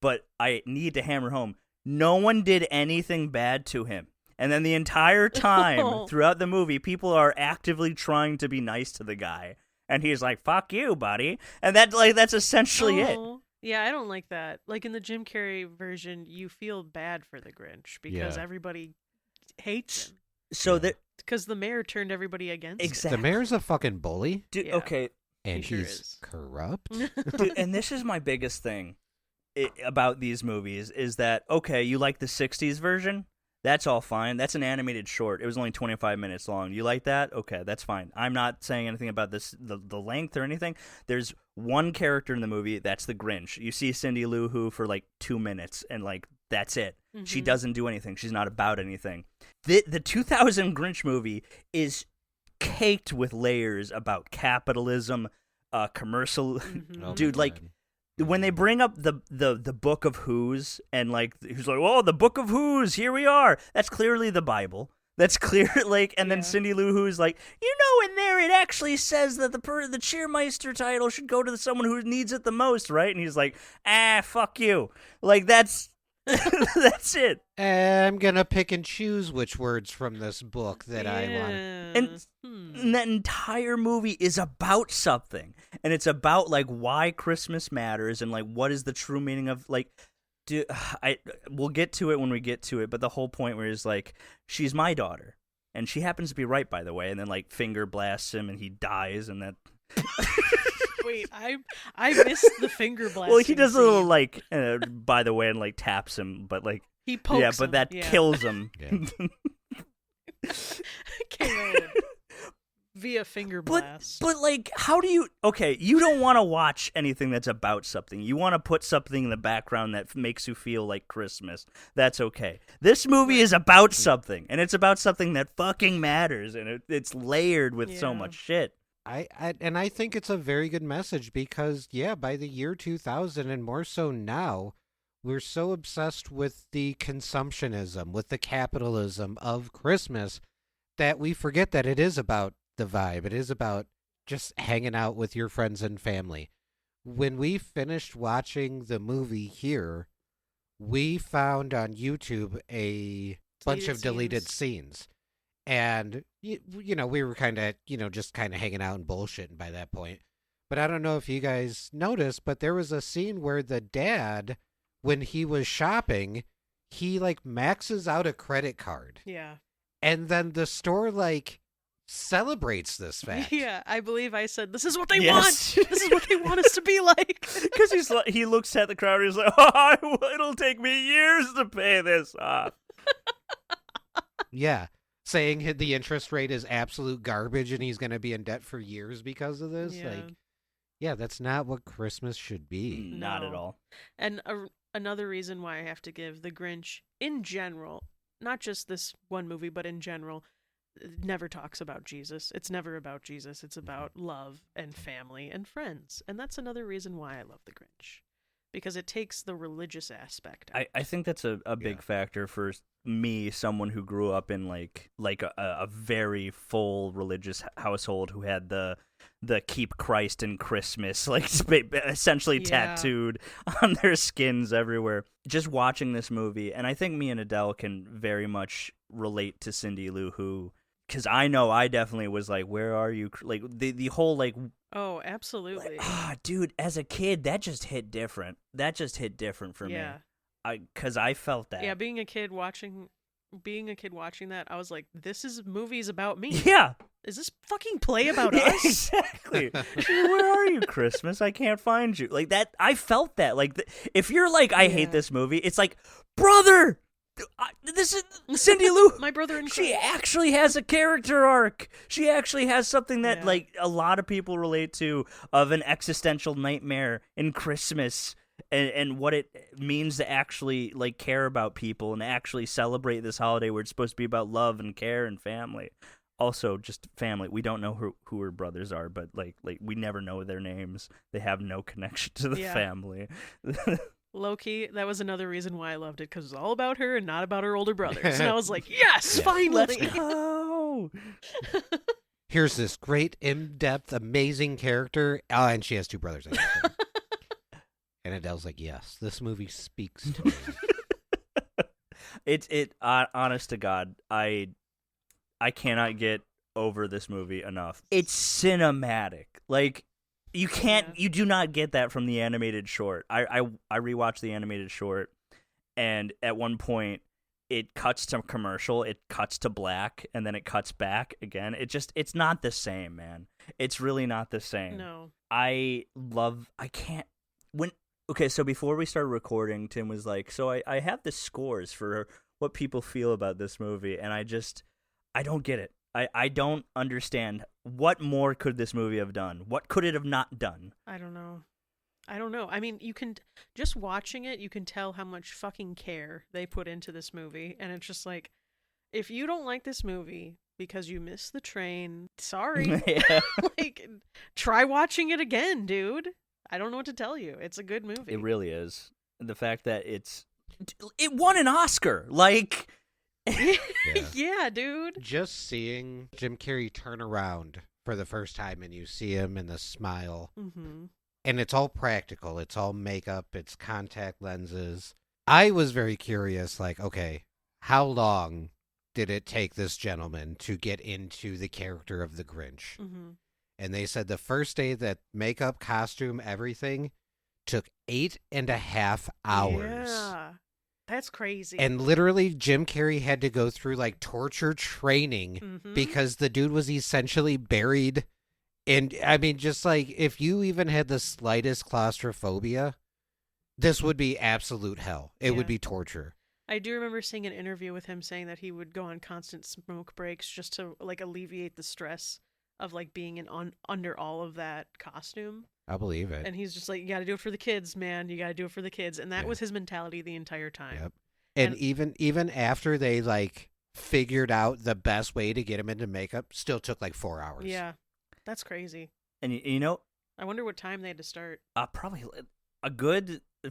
[SPEAKER 2] But I need to hammer home, no one did anything bad to him. And then the entire time throughout the movie, people are actively trying to be nice to the guy, and he's like, "Fuck you, buddy," and that's essentially it.
[SPEAKER 3] Yeah, I don't like that. Like in the Jim Carrey version, you feel bad for the Grinch because everybody hates him.
[SPEAKER 2] So that
[SPEAKER 3] because the mayor turned everybody against him.
[SPEAKER 2] exactly,
[SPEAKER 1] The mayor's a fucking bully,
[SPEAKER 2] dude.
[SPEAKER 3] Yeah.
[SPEAKER 2] Okay,
[SPEAKER 1] and
[SPEAKER 3] He sure
[SPEAKER 1] he's
[SPEAKER 3] is.
[SPEAKER 1] corrupt.
[SPEAKER 2] dude, and this is my biggest thing. about these movies is that, okay, you like the 60s version? That's all fine. That's an animated short. It was only 25 minutes long. You like that? Okay, that's fine. I'm not saying anything about this, the length or anything. There's one character in the movie, that's the Grinch. You see Cindy Lou Who for like 2 minutes, and like that's it.
[SPEAKER 3] Mm-hmm.
[SPEAKER 2] She doesn't do anything. She's not about anything. The 2000 Grinch movie is caked with layers about capitalism, commercial.
[SPEAKER 3] Mhm.
[SPEAKER 2] Dude, like, when they bring up the Book of Who's, and like who's like, oh, the Book of Who's, here we are. That's clearly the Bible. That's clear. Like, and then Cindy Lou Who's like, in there it actually says that the Cheermeister title should go to someone who needs it the most, right? And he's like, fuck you. Like, that's that's it.
[SPEAKER 1] I'm gonna pick and choose which words from this book that I want.
[SPEAKER 2] And that entire movie is about something, and it's about like why Christmas matters, and like what is the true meaning of like. We'll get to it when we get to it, but the whole point where it's like, she's my daughter, and she happens to be right, by the way, and then like finger blasts him, and he dies, and that.
[SPEAKER 3] Wait, I missed the finger blast.
[SPEAKER 2] Well, he does a little like, by the way, and like taps him, but like
[SPEAKER 3] he pokes
[SPEAKER 2] yeah, but
[SPEAKER 3] him.
[SPEAKER 2] that kills him.
[SPEAKER 3] Via finger blast.
[SPEAKER 2] But like, how do you? Okay, you don't want to watch anything that's about something. You want to put something in the background that makes you feel like Christmas. That's okay. This movie is about something, and it's about something that fucking matters, and it's layered with so much shit.
[SPEAKER 1] I think it's a very good message because, by the year 2000 and more so now, we're so obsessed with the consumptionism, with the capitalism of Christmas that we forget that it is about the vibe. It is about just hanging out with your friends and family. When we finished watching the movie here, we found on YouTube a bunch of deleted scenes. And, we were kind of, just kind of hanging out and bullshitting by that point. But I don't know if you guys noticed, but there was a scene where the dad, when he was shopping, he, like, maxes out a credit card.
[SPEAKER 3] Yeah.
[SPEAKER 1] And then the store, like, celebrates this fact.
[SPEAKER 3] Yeah, I believe I said, this is what they want! This is what they want us to be like!
[SPEAKER 2] Because he looks at the crowd and he's like, oh, it'll take me years to pay this off.
[SPEAKER 1] Yeah. Saying the interest rate is absolute garbage and he's going to be in debt for years because of this. That's not what Christmas should be.
[SPEAKER 2] Not at all.
[SPEAKER 3] And another reason why I have to give The Grinch, in general, not just this one movie, but in general, never talks about Jesus. It's never about Jesus. It's about love and family and friends. And that's another reason why I love The Grinch. Because it takes the religious aspect out.
[SPEAKER 2] I think that's a big factor for me, someone who grew up in like a very full religious household who had the keep Christ in Christmas like essentially tattooed on their skins everywhere. Just watching this movie, and I think me and Adele can very much relate to Cindy Lou Who, because I know I definitely was like, where are you? Like the whole like.
[SPEAKER 3] Oh, absolutely.
[SPEAKER 2] Dude, as a kid, that just hit different. That just hit different for me. Because I felt that.
[SPEAKER 3] Yeah, being a kid watching that, I was like, this is movies about me.
[SPEAKER 2] Yeah.
[SPEAKER 3] Is this fucking play about us?
[SPEAKER 2] Exactly. Where are you, Christmas? I can't find you. Like that, I felt that. Like, if you're like, I hate this movie, it's like, brother! This is Cindy Lou.
[SPEAKER 3] My brother in
[SPEAKER 2] She
[SPEAKER 3] Christ.
[SPEAKER 2] actually has a character arc. She actually has something that like a lot of people relate to, of an existential nightmare in Christmas, and what it means to actually like care about people and actually celebrate this holiday where it's supposed to be about love and care and family. Also, just family. We don't know who her brothers are, but like we never know their names. They have no connection to the family.
[SPEAKER 3] Low-key, that was another reason why I loved it, because it was all about her and not about her older brothers. And I was like, yes, finally!
[SPEAKER 2] Let's go!
[SPEAKER 1] Here's this great, in-depth, amazing character. Oh, and she has two brothers. And Adele's like, yes, this movie speaks to me.
[SPEAKER 2] Honest to God, I cannot get over this movie enough. It's cinematic. Like, you can't, you do not get that from the animated short. I rewatched the animated short, and at one point, it cuts to commercial, it cuts to black, and then it cuts back again. It's not the same, man. It's really not the same.
[SPEAKER 3] No.
[SPEAKER 2] Okay, so before we started recording, Tim was like, so I have the scores for what people feel about this movie, and I don't get it. I don't understand. What more could this movie have done? What could it have not done?
[SPEAKER 3] I don't know. I mean, you can just watching it, you can tell how much fucking care they put into this movie, and it's just like, if you don't like this movie because you missed the train, sorry.
[SPEAKER 2] Yeah.
[SPEAKER 3] Like, try watching it again, dude. I don't know what to tell you. It's a good movie.
[SPEAKER 2] It really is. The fact that it won an Oscar. Like,
[SPEAKER 3] Yeah, dude.
[SPEAKER 1] Just seeing Jim Carrey turn around for the first time and you see him in the smile.
[SPEAKER 3] Mm-hmm.
[SPEAKER 1] And it's all practical. It's all makeup. It's contact lenses. I was very curious, like, okay, how long did it take this gentleman to get into the character of the Grinch?
[SPEAKER 3] Mm-hmm.
[SPEAKER 1] And they said the first day that makeup, costume, everything took 8.5 hours.
[SPEAKER 3] Yeah. That's crazy.
[SPEAKER 1] And literally, Jim Carrey had to go through like torture training
[SPEAKER 3] Mhm.
[SPEAKER 1] because the dude was essentially buried. And I mean, just like if you even had the slightest claustrophobia, this would be absolute hell. It would
[SPEAKER 3] Yeah.
[SPEAKER 1] be torture.
[SPEAKER 3] I do remember seeing an interview with him saying that he would go on constant smoke breaks just to like alleviate the stress of like being under all of that costume.
[SPEAKER 1] I believe it.
[SPEAKER 3] And he's just like, you got to do it for the kids, man. You got to do it for the kids. And that
[SPEAKER 1] Yeah.
[SPEAKER 3] was his mentality the entire time.
[SPEAKER 1] Yep. And
[SPEAKER 3] And-
[SPEAKER 1] even after they like figured out the best way to get him into makeup, still took like 4 hours.
[SPEAKER 3] Yeah. That's crazy.
[SPEAKER 2] and you know,
[SPEAKER 3] I wonder what time they had to start.
[SPEAKER 2] probably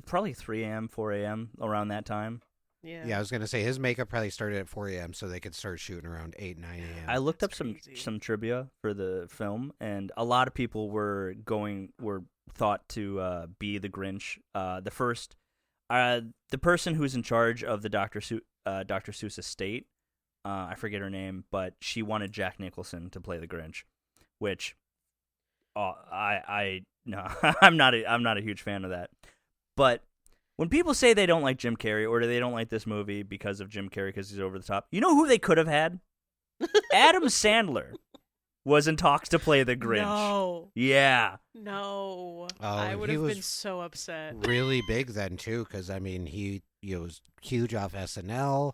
[SPEAKER 2] probably 3 a.m., 4 a.m. around that time.
[SPEAKER 3] Yeah.
[SPEAKER 1] Yeah, I was gonna say his makeup probably started at 4 a.m. so they could start shooting around 8, 9 a.m.
[SPEAKER 2] I looked
[SPEAKER 3] That's
[SPEAKER 2] up
[SPEAKER 3] crazy.
[SPEAKER 2] some trivia for the film, and a lot of people were thought to be the Grinch. The person who's in charge of the Dr. Seuss estate, I forget her name, but she wanted Jack Nicholson to play the Grinch, which, I no, I'm not a huge fan of that. But when people say they don't like Jim Carrey or they don't like this movie because of Jim Carrey because he's over the top, you know who they could have had? Adam Sandler was in talks to play the Grinch.
[SPEAKER 3] No.
[SPEAKER 2] Yeah.
[SPEAKER 3] No.
[SPEAKER 1] Oh,
[SPEAKER 3] I would
[SPEAKER 1] he
[SPEAKER 3] have
[SPEAKER 1] was
[SPEAKER 3] been so upset.
[SPEAKER 1] really big then too, because I mean he was huge off SNL.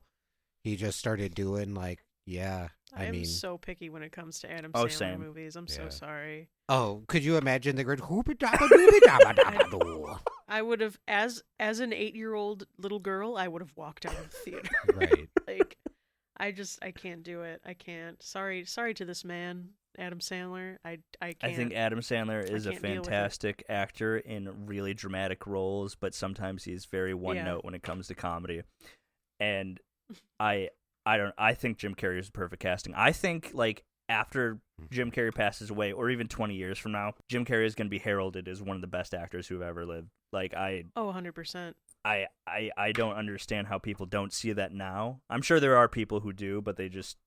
[SPEAKER 1] He just started doing like I
[SPEAKER 3] am
[SPEAKER 1] mean
[SPEAKER 3] so picky when it comes to Adam
[SPEAKER 2] Oh,
[SPEAKER 3] Sandler
[SPEAKER 2] same.
[SPEAKER 3] movies. I'm so
[SPEAKER 1] Yeah.
[SPEAKER 3] sorry.
[SPEAKER 1] oh, could you imagine the Grinch? Hoopy-dabba-dooby-dabba-dabba-doo.
[SPEAKER 3] I would have, as an 8-year-old little girl, I would have walked out of the theater.
[SPEAKER 1] Right.
[SPEAKER 3] Like, I can't do it. I can't. Sorry to this man, Adam Sandler. I can't.
[SPEAKER 2] I think Adam Sandler is a
[SPEAKER 3] can't deal with it.
[SPEAKER 2] fantastic actor in really dramatic roles, but sometimes he's very one
[SPEAKER 3] Yeah.
[SPEAKER 2] note when it comes to comedy. And I think Jim Carrey is the perfect casting. I think like after Jim Carrey passes away, or even 20 years from now, Jim Carrey is going to be heralded as one of the best actors who've ever lived. Like
[SPEAKER 3] Oh, 100%.
[SPEAKER 2] I don't understand how people don't see that now. I'm sure there are people who do, but they just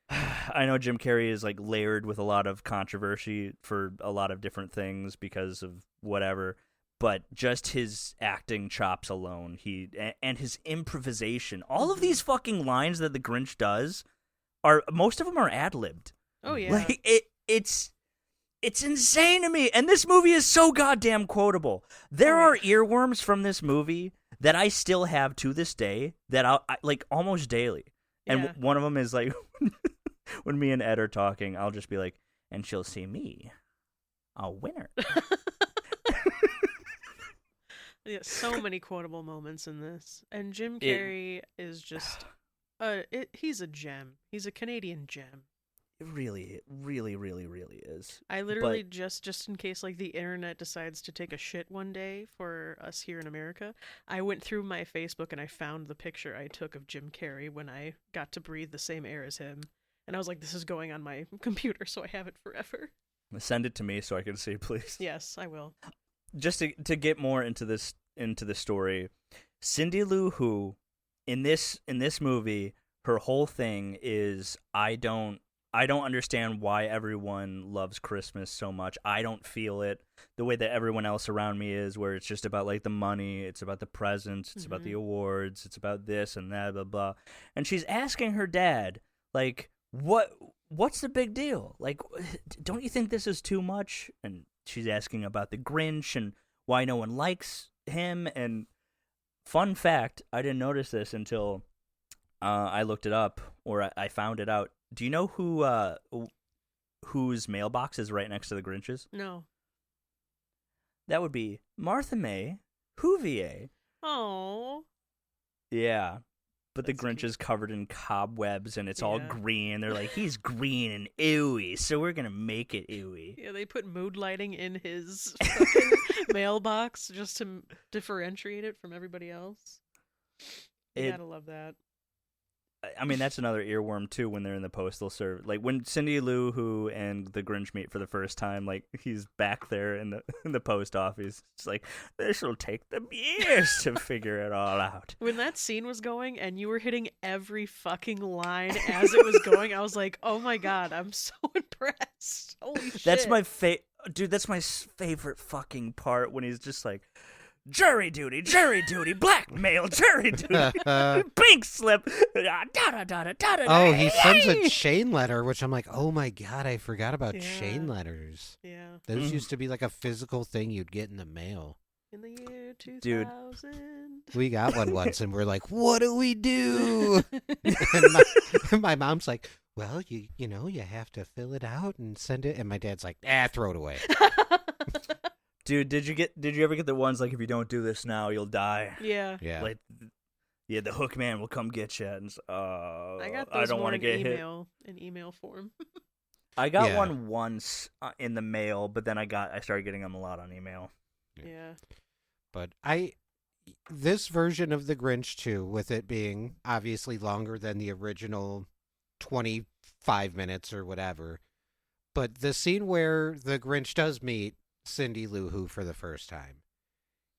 [SPEAKER 2] I know Jim Carrey is like layered with a lot of controversy for a lot of different things because of whatever, but just his acting chops alone, and his improvisation, all of these fucking lines that the Grinch does most of them are ad-libbed.
[SPEAKER 3] Oh, yeah.
[SPEAKER 2] Like it's insane to me, and this movie is so goddamn quotable. There
[SPEAKER 3] Oh,
[SPEAKER 2] are earworms from this movie that I still have to this day that I like almost daily. And
[SPEAKER 3] Yeah.
[SPEAKER 2] one of them is like when me and Ed are talking, I'll just be like, "And she'll see me, a winner."
[SPEAKER 3] Yeah, so many quotable moments in this. And Jim
[SPEAKER 2] It-
[SPEAKER 3] Carrey is just he's a gem. He's a Canadian gem.
[SPEAKER 2] It really, really, really, really is.
[SPEAKER 3] I literally just in case like the internet decides to take a shit one day for us here in America, I went through my Facebook and I found the picture I took of Jim Carrey when I got to breathe the same air as him. And I was like, this is going on my computer, so I have it forever.
[SPEAKER 2] Send it to me so I can see, please.
[SPEAKER 3] Yes, I will.
[SPEAKER 2] Just to get more into the story, Cindy Lou Who in this movie, her whole thing is I don't understand why everyone loves Christmas so much. I don't feel it the way that everyone else around me is, where it's just about like the money, it's about the presents, it's about the awards, it's about this and that, blah blah. And she's asking her dad, like, what's the big deal? Like, don't you think this is too much? And she's asking about the Grinch and why no one likes him. And fun fact, I didn't notice this until I looked it up, or I found it out. Do you know whose mailbox is right next to the Grinch's?
[SPEAKER 3] No.
[SPEAKER 2] That would be Martha May Whovier.
[SPEAKER 3] Oh.
[SPEAKER 2] Yeah. But the
[SPEAKER 3] That's
[SPEAKER 2] Grinch
[SPEAKER 3] cute.
[SPEAKER 2] is covered in cobwebs, and it's all
[SPEAKER 3] Yeah.
[SPEAKER 2] green. They're like, he's green and ooey, so we're going to make it ooey.
[SPEAKER 3] Yeah, they put mood lighting in his fucking mailbox just to differentiate it from everybody else. You
[SPEAKER 2] It-
[SPEAKER 3] gotta love that.
[SPEAKER 2] I mean, that's another earworm, too, when they're in the postal service. Like, when Cindy Lou Who and the Grinch meet for the first time, like, he's back there in the post office. It's like, this'll take them years to figure it all out.
[SPEAKER 3] When that scene was going and you were hitting every fucking line as it was going, I was like, oh my god, I'm so impressed. Holy shit.
[SPEAKER 2] That's my dude, that's my favorite fucking part, when he's just like, jury duty, blackmail, jury duty, pink slip,
[SPEAKER 1] Oh, he sends a chain letter, which I'm like, oh my god, I forgot about
[SPEAKER 3] Yeah.
[SPEAKER 1] chain letters.
[SPEAKER 3] Yeah.
[SPEAKER 1] Those used to be like a physical thing you'd get in the mail.
[SPEAKER 3] In the year 2000.
[SPEAKER 2] Dude.
[SPEAKER 1] We got one once, and we're like, what do we do? And my mom's like, well, you know, you have to fill it out and send it. And my dad's like, throw it away.
[SPEAKER 2] Dude, did you ever get the ones like, if you don't do this now, you'll die?
[SPEAKER 3] Yeah.
[SPEAKER 1] Yeah.
[SPEAKER 2] Like, yeah, the hook man will come get you. And
[SPEAKER 3] I got
[SPEAKER 2] I
[SPEAKER 3] those
[SPEAKER 2] don't
[SPEAKER 3] more
[SPEAKER 2] want to
[SPEAKER 3] in
[SPEAKER 2] get hit.
[SPEAKER 3] email, in email form.
[SPEAKER 2] I got
[SPEAKER 1] Yeah.
[SPEAKER 2] one once in the mail, but then I started getting them a lot on email.
[SPEAKER 3] Yeah.
[SPEAKER 1] But this version of the Grinch too, with it being obviously longer than the original 25 minutes or whatever. But the scene where the Grinch does meet Cindy Lou Who for the first time,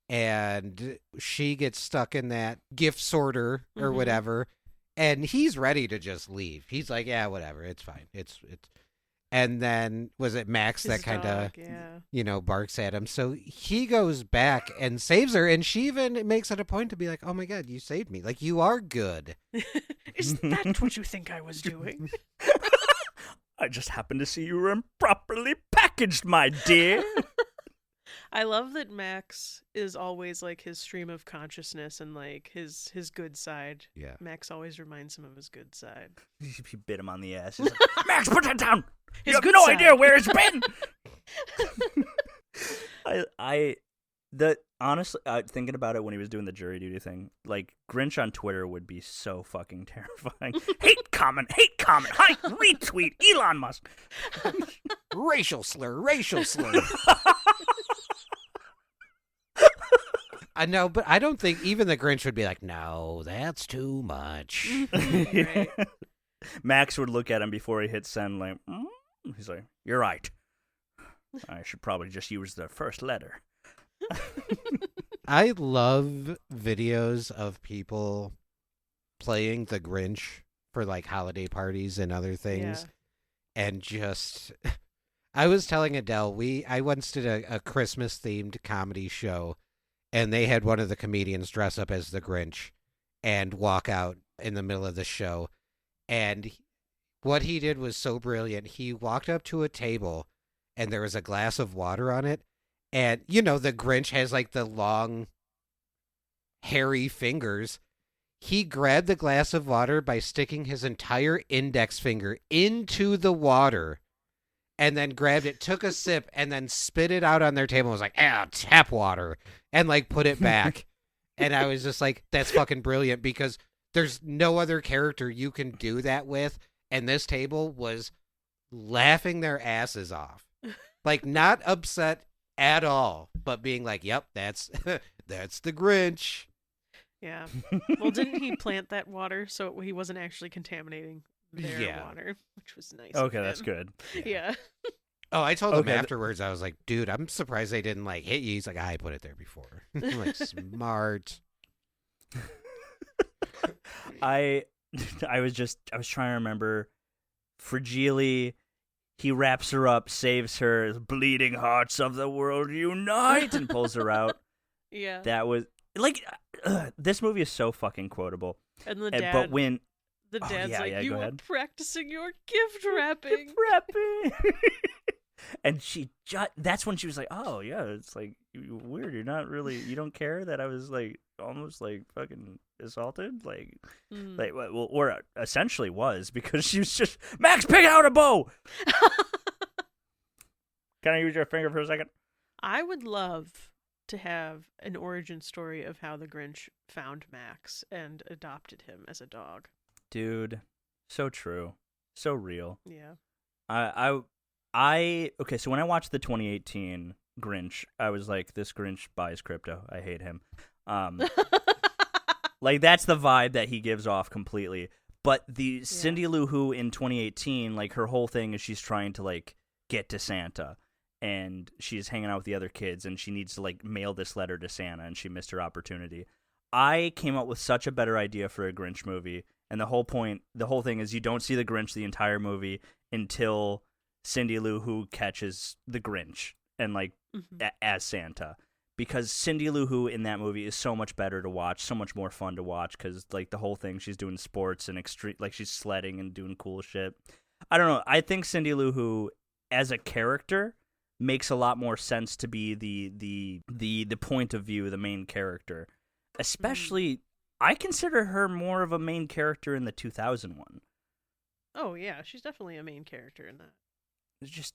[SPEAKER 1] and she gets stuck in that gift sorter or
[SPEAKER 3] Mhm.
[SPEAKER 1] whatever, and he's ready to just leave. He's like, yeah, whatever, it's fine. It's and then was it Max
[SPEAKER 3] His
[SPEAKER 1] that kind of
[SPEAKER 3] dog, yeah.
[SPEAKER 1] barks at him. So he goes back and saves her, and she even makes it a point to be like, oh my god, you saved me. Like, you are good.
[SPEAKER 3] Is that what you think I was doing?
[SPEAKER 2] I just happened to see you were improperly packaged, my dear.
[SPEAKER 3] I love that Max is always like his stream of consciousness and like his good side.
[SPEAKER 1] Yeah.
[SPEAKER 3] Max always reminds him of his good side.
[SPEAKER 2] He bit him on the ass. He's like, Max, put that down.
[SPEAKER 3] His
[SPEAKER 2] You have
[SPEAKER 3] good
[SPEAKER 2] no
[SPEAKER 3] side.
[SPEAKER 2] idea where it's been. Honestly, thinking about it when he was doing the jury duty thing, like, Grinch on Twitter would be so fucking terrifying. hate comment, hi, retweet, Elon Musk.
[SPEAKER 1] Racial slur. I know, but I don't think even the Grinch would be like, no, that's too much.
[SPEAKER 3] Right.
[SPEAKER 2] Max would look at him before he hit send, like, he's like, you're right. I should probably just use the first letter.
[SPEAKER 1] I love videos of people playing the Grinch for like holiday parties and other things. And just, I was telling Adele, I once did a Christmas themed comedy show, and they had one of the comedians dress up as the Grinch and walk out in the middle of the show. And what he did was so brilliant. He walked up to a table, and there was a glass of water on it. And, you know, the Grinch has like the long, hairy fingers. He grabbed the glass of water by sticking his entire index finger into the water, and then grabbed it, took a sip, and then spit it out on their table and was like, tap water, and like put it back. And I was just like, that's fucking brilliant, because there's no other character you can do that with. And this table was laughing their asses off. Like, not upset at all, but being like, yep, that's the Grinch.
[SPEAKER 3] Yeah. Well, didn't he plant that water so he wasn't actually contaminating their
[SPEAKER 1] Yeah.
[SPEAKER 3] water, which was nice. of
[SPEAKER 2] Okay, that's
[SPEAKER 3] him.
[SPEAKER 2] good.
[SPEAKER 3] Yeah.
[SPEAKER 1] Oh, I told him
[SPEAKER 2] Okay,
[SPEAKER 1] afterwards, I was like, dude, I'm surprised they didn't like hit you. He's like, I put it there before. I'm like, smart.
[SPEAKER 2] I was trying to remember. Fragile, he wraps her up, saves her. Bleeding hearts of the world unite, and pulls her out.
[SPEAKER 3] Yeah.
[SPEAKER 2] That was like, this movie is so fucking quotable.
[SPEAKER 3] And the
[SPEAKER 2] And-
[SPEAKER 3] dad,
[SPEAKER 2] but when
[SPEAKER 3] the
[SPEAKER 2] Oh,
[SPEAKER 3] dad's
[SPEAKER 2] yeah,
[SPEAKER 3] like,
[SPEAKER 2] yeah,
[SPEAKER 3] you
[SPEAKER 2] go
[SPEAKER 3] were
[SPEAKER 2] ahead.
[SPEAKER 3] practicing your gift wrapping.
[SPEAKER 2] Rapping. And that's when she was like, "Oh yeah, it's like weird. You don't care that I was like almost like fucking assaulted, like well, or essentially was because she was just Max, pick out a bow. Can I use your finger for a second?
[SPEAKER 3] I would love to have an origin story of how the Grinch found Max and adopted him as a dog.
[SPEAKER 2] Dude, so true, so real.
[SPEAKER 3] Yeah.
[SPEAKER 2] Okay, so when I watched the 2018 Grinch, I was like, this Grinch buys crypto. I hate him. Like, that's the vibe that he gives off completely. But the Cindy Lou Who in 2018, like, her whole thing is she's trying to, like, get to Santa. And she's hanging out with the other kids, and she needs to, like, mail this letter to Santa, and she missed her opportunity. I came up with such a better idea for a Grinch movie. And the whole thing is you don't see the Grinch the entire movie until Cindy Lou Who catches the Grinch and like as Santa, because Cindy Lou Who in that movie is so much better to watch, so much more fun to watch, because like the whole thing she's doing sports and extreme, like she's sledding and doing cool shit. I don't know. I think Cindy Lou Who as a character makes a lot more sense to be the point of view, the main character. Especially, I consider her more of a main character in the 2001.
[SPEAKER 3] Oh yeah, she's definitely a main character in that.
[SPEAKER 2] It's just,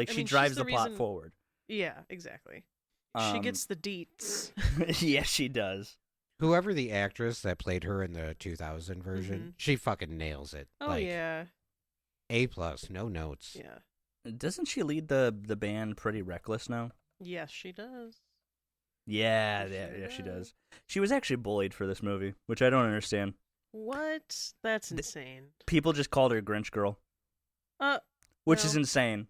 [SPEAKER 3] she
[SPEAKER 2] drives the plot forward.
[SPEAKER 3] Yeah, exactly. She gets the deets.
[SPEAKER 2] Yeah, she does.
[SPEAKER 1] Whoever the actress that played her in the 2000 version, she fucking nails it.
[SPEAKER 3] Oh yeah.
[SPEAKER 1] A+, no notes.
[SPEAKER 3] Yeah.
[SPEAKER 2] Doesn't she lead the band Pretty Reckless now?
[SPEAKER 3] Yes, she does.
[SPEAKER 2] Yeah, she does. She was actually bullied for this movie, which I don't understand.
[SPEAKER 3] What? That's insane.
[SPEAKER 2] People just called her Grinch Girl. Which is insane.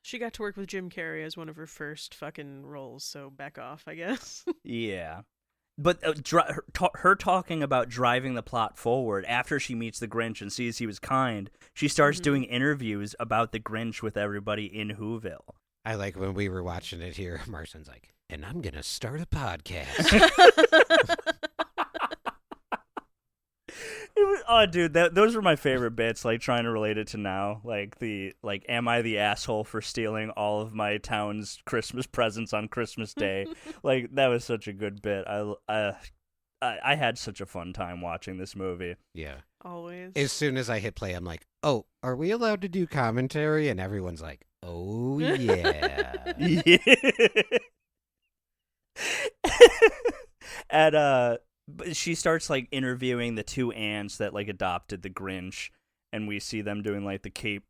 [SPEAKER 3] She got to work with Jim Carrey as one of her first fucking roles, so back off, I guess.
[SPEAKER 2] Yeah. But her talking about driving the plot forward after she meets the Grinch and sees he was kind, she starts doing interviews about the Grinch with everybody in Whoville.
[SPEAKER 1] I like when we were watching it here, Marston's like, and I'm going to start a podcast.
[SPEAKER 2] Oh, dude, those were my favorite bits, like, trying to relate it to now. Like, am I the asshole for stealing all of my town's Christmas presents on Christmas Day? Like, that was such a good bit. I had such a fun time watching this movie.
[SPEAKER 1] Yeah.
[SPEAKER 3] Always.
[SPEAKER 1] As soon as I hit play, I'm like, oh, are we allowed to do commentary? And everyone's like, oh, yeah.
[SPEAKER 2] Yeah. But she starts like interviewing the two aunts that like adopted the Grinch, and we see them doing like the key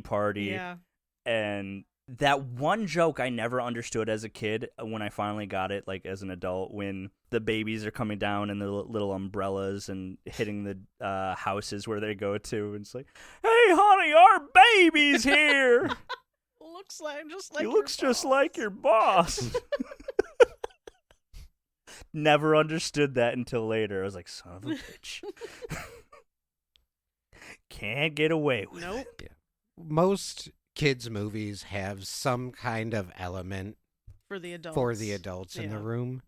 [SPEAKER 2] party.
[SPEAKER 3] Yeah.
[SPEAKER 2] And that one joke I never understood as a kid, when I finally got it like as an adult, when the babies are coming down in the little umbrellas and hitting the houses where they go to, and it's like, "Hey, honey, our baby's here."
[SPEAKER 3] He looks
[SPEAKER 2] just like your boss. Never understood that until later. I was like, son of a bitch. Can't get away with it.
[SPEAKER 1] Yeah. Most kids' movies have some kind of element
[SPEAKER 3] for the adults
[SPEAKER 1] in the room.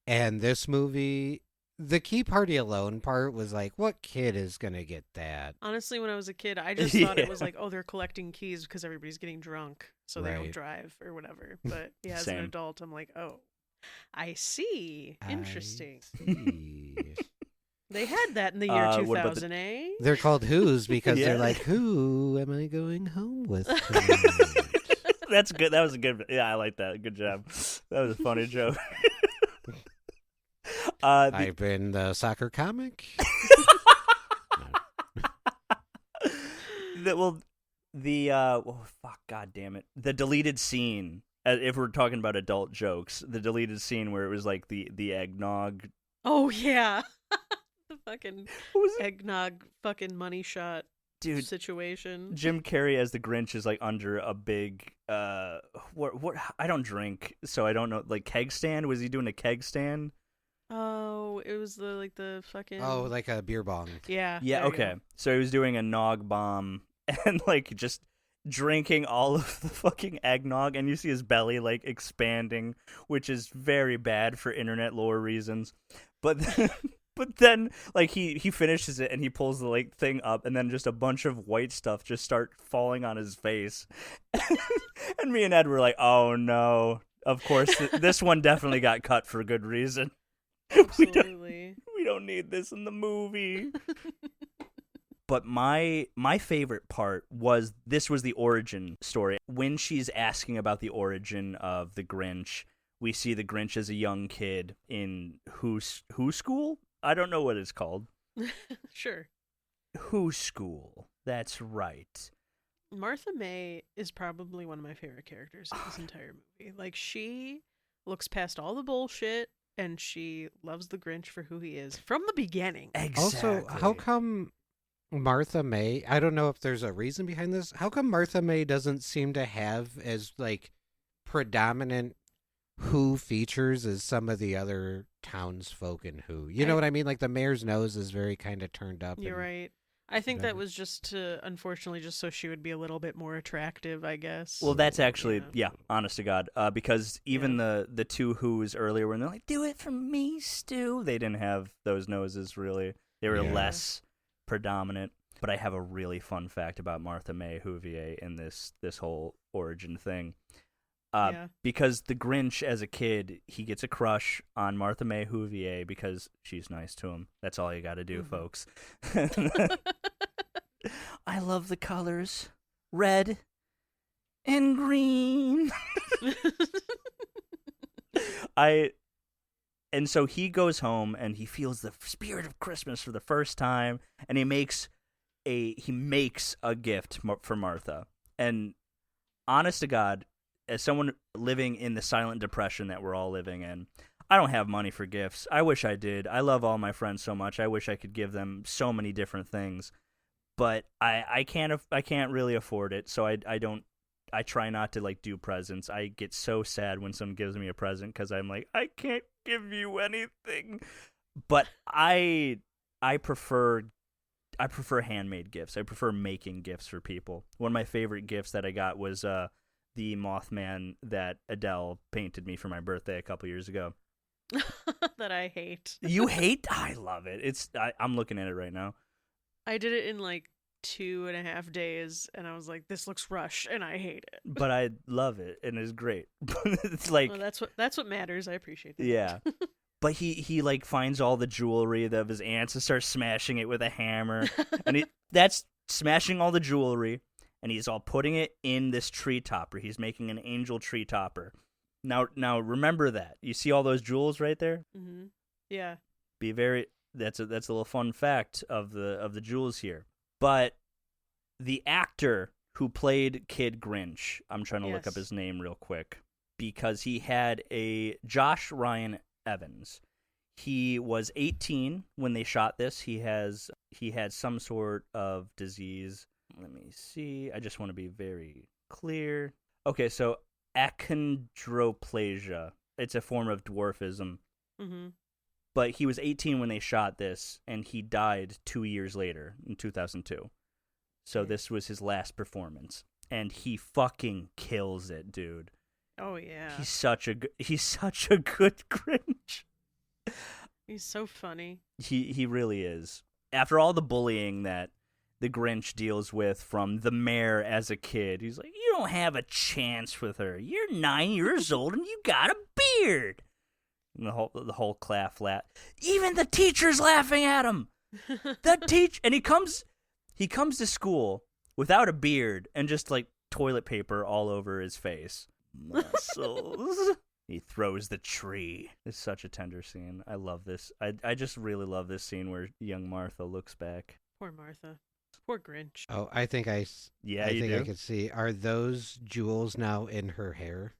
[SPEAKER 1] And this movie, the key party alone part was like, what kid is going to get that?
[SPEAKER 3] Honestly, when I was a kid, I just thought it was like, oh, they're collecting keys because everybody's getting drunk, so they don't drive or whatever. But yeah, as an adult, I'm like, oh, I see. Interesting. They had that in the year 2000, eh?
[SPEAKER 1] They're called Who's because they're like, who am I going home with tonight?
[SPEAKER 2] That's good. That was a good. Yeah, I like that. Good job. That was a funny joke.
[SPEAKER 1] I've been the soccer comic.
[SPEAKER 2] God damn it. The deleted scene. If we're talking about adult jokes, the deleted scene where it was like the eggnog.
[SPEAKER 3] Oh yeah, the fucking eggnog fucking money shot situation.
[SPEAKER 2] Jim Carrey as the Grinch is like under a big what I don't drink, so I don't know, like keg stand. Was he doing a keg stand?
[SPEAKER 3] Oh, it was the fucking
[SPEAKER 1] like a beer bong.
[SPEAKER 3] Yeah.
[SPEAKER 2] Yeah. Okay. So he was doing a nog bomb and like just drinking all of the fucking eggnog, and you see his belly like expanding, which is very bad for internet lore reasons. But But then, like, he finishes it and he pulls the like thing up, and then just a bunch of white stuff just start falling on his face. And me and Ed were like, "Oh no!" Of course, this one definitely got cut for good reason.
[SPEAKER 3] Absolutely.
[SPEAKER 2] We don't need this in the movie. But my favorite part was the origin story. When she's asking about the origin of the Grinch, we see the Grinch as a young kid in who school? I don't know what it's called.
[SPEAKER 3] Sure.
[SPEAKER 2] Who school? That's right.
[SPEAKER 3] Martha May is probably one of my favorite characters in this entire movie. Like, she looks past all the bullshit and she loves the Grinch for who he is from the beginning.
[SPEAKER 2] Exactly.
[SPEAKER 1] Also, how come Martha May, I don't know if there's a reason behind this, how come Martha May doesn't seem to have as, like, predominant Who features as some of the other townsfolk in Who? You know what I mean? Like, the mayor's nose is very kind of turned up.
[SPEAKER 3] You're right. I think that was just to, unfortunately, just so she would be a little bit more attractive, I guess.
[SPEAKER 2] Well, that's actually, honest to God. Because even the two Who's earlier, when they're like, "Do it for me, Stu," they didn't have those noses, really. They were less predominant. But I have a really fun fact about Martha May Whovier in this whole origin thing. Because the Grinch, as a kid, he gets a crush on Martha May Whovier because she's nice to him. That's all you got to do, folks. I love the colors, red and green. And so he goes home and he feels the spirit of Christmas for the first time, and he makes a gift for Martha. And honest to God, as someone living in the silent depression that we're all living in, I don't have money for gifts. I wish I did. I love all my friends so much. I wish I could give them so many different things, but I can't really afford it. So I try not to like do presents. I get so sad when someone gives me a present because I'm like, I can't give you anything. But I prefer handmade gifts. I prefer making gifts for people. One of my favorite gifts that I got was the Mothman that Adele painted me for my birthday a couple years ago.
[SPEAKER 3] That I hate.
[SPEAKER 2] You hate? I love it. I'm looking at it right now.
[SPEAKER 3] I did it in like 2.5 days, and I was like, "This looks rushed," and I hate it.
[SPEAKER 2] But I love it, and it's great. It's like,
[SPEAKER 3] well, that's what matters. I appreciate that.
[SPEAKER 2] Yeah. But he like finds all the jewelry of his aunts and starts smashing it with a hammer, and that's smashing all the jewelry. And he's all putting it in this tree topper. He's making an angel tree topper. Now remember that. You see all those jewels right there?
[SPEAKER 3] Mm-hmm. Yeah.
[SPEAKER 2] That's a little fun fact of the jewels here. But the actor who played Kid Grinch, I'm trying to look up his name real quick, because he had a Josh Ryan Evans. He was 18 when they shot this. He had some sort of disease. Let me see. I just want to be very clear. Okay, so achondroplasia. It's a form of dwarfism.
[SPEAKER 3] Mm-hmm.
[SPEAKER 2] But he was 18 when they shot this, and he died 2 years later in 2002. So this was his last performance, and he fucking kills it, dude.
[SPEAKER 3] Oh yeah.
[SPEAKER 2] He's such a good Grinch.
[SPEAKER 3] He's so funny.
[SPEAKER 2] He really is. After all the bullying that the Grinch deals with from the mayor as a kid, he's like, "You don't have a chance with her. You're 9 years old and you got a beard." And the whole class laugh. Even the teacher's laughing at him. And he comes to school without a beard and just like toilet paper all over his face. Muscles. He throws the tree. It's such a tender scene. I love this. I just really love this scene where young Martha looks back.
[SPEAKER 3] Poor Martha. Poor Grinch.
[SPEAKER 1] Oh, I think I could see. Are those jewels now in her hair?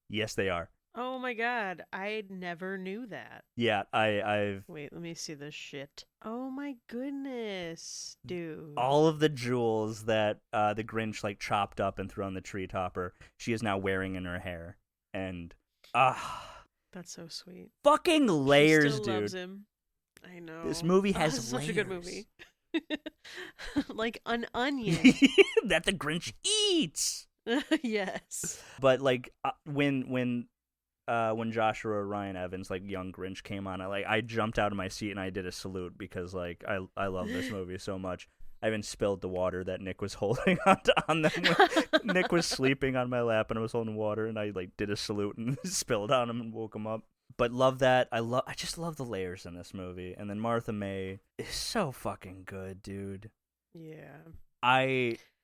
[SPEAKER 2] Yes, they are.
[SPEAKER 3] Oh my god, I never knew that.
[SPEAKER 2] Yeah, I've...
[SPEAKER 3] Wait, let me see this shit. Oh my goodness, dude.
[SPEAKER 2] All of the jewels that the Grinch like chopped up and threw on the tree topper, she is now wearing in her hair. And,
[SPEAKER 3] that's so sweet.
[SPEAKER 2] Fucking layers,
[SPEAKER 3] she still
[SPEAKER 2] dude.
[SPEAKER 3] Loves him. I know.
[SPEAKER 2] This movie has
[SPEAKER 3] this is
[SPEAKER 2] layers.
[SPEAKER 3] such a good movie. Like an onion.
[SPEAKER 2] That the Grinch eats.
[SPEAKER 3] Yes.
[SPEAKER 2] But like when when Joshua Ryan Evans, like young Grinch, came on, I jumped out of my seat and I did a salute because like I love this movie so much. I even spilled the water that Nick was holding on them. When Nick was sleeping on my lap and I was holding water, and I like did a salute and spilled on him and woke him up. But love that. I just love the layers in this movie. And then Martha May is so fucking good, dude.
[SPEAKER 3] Yeah.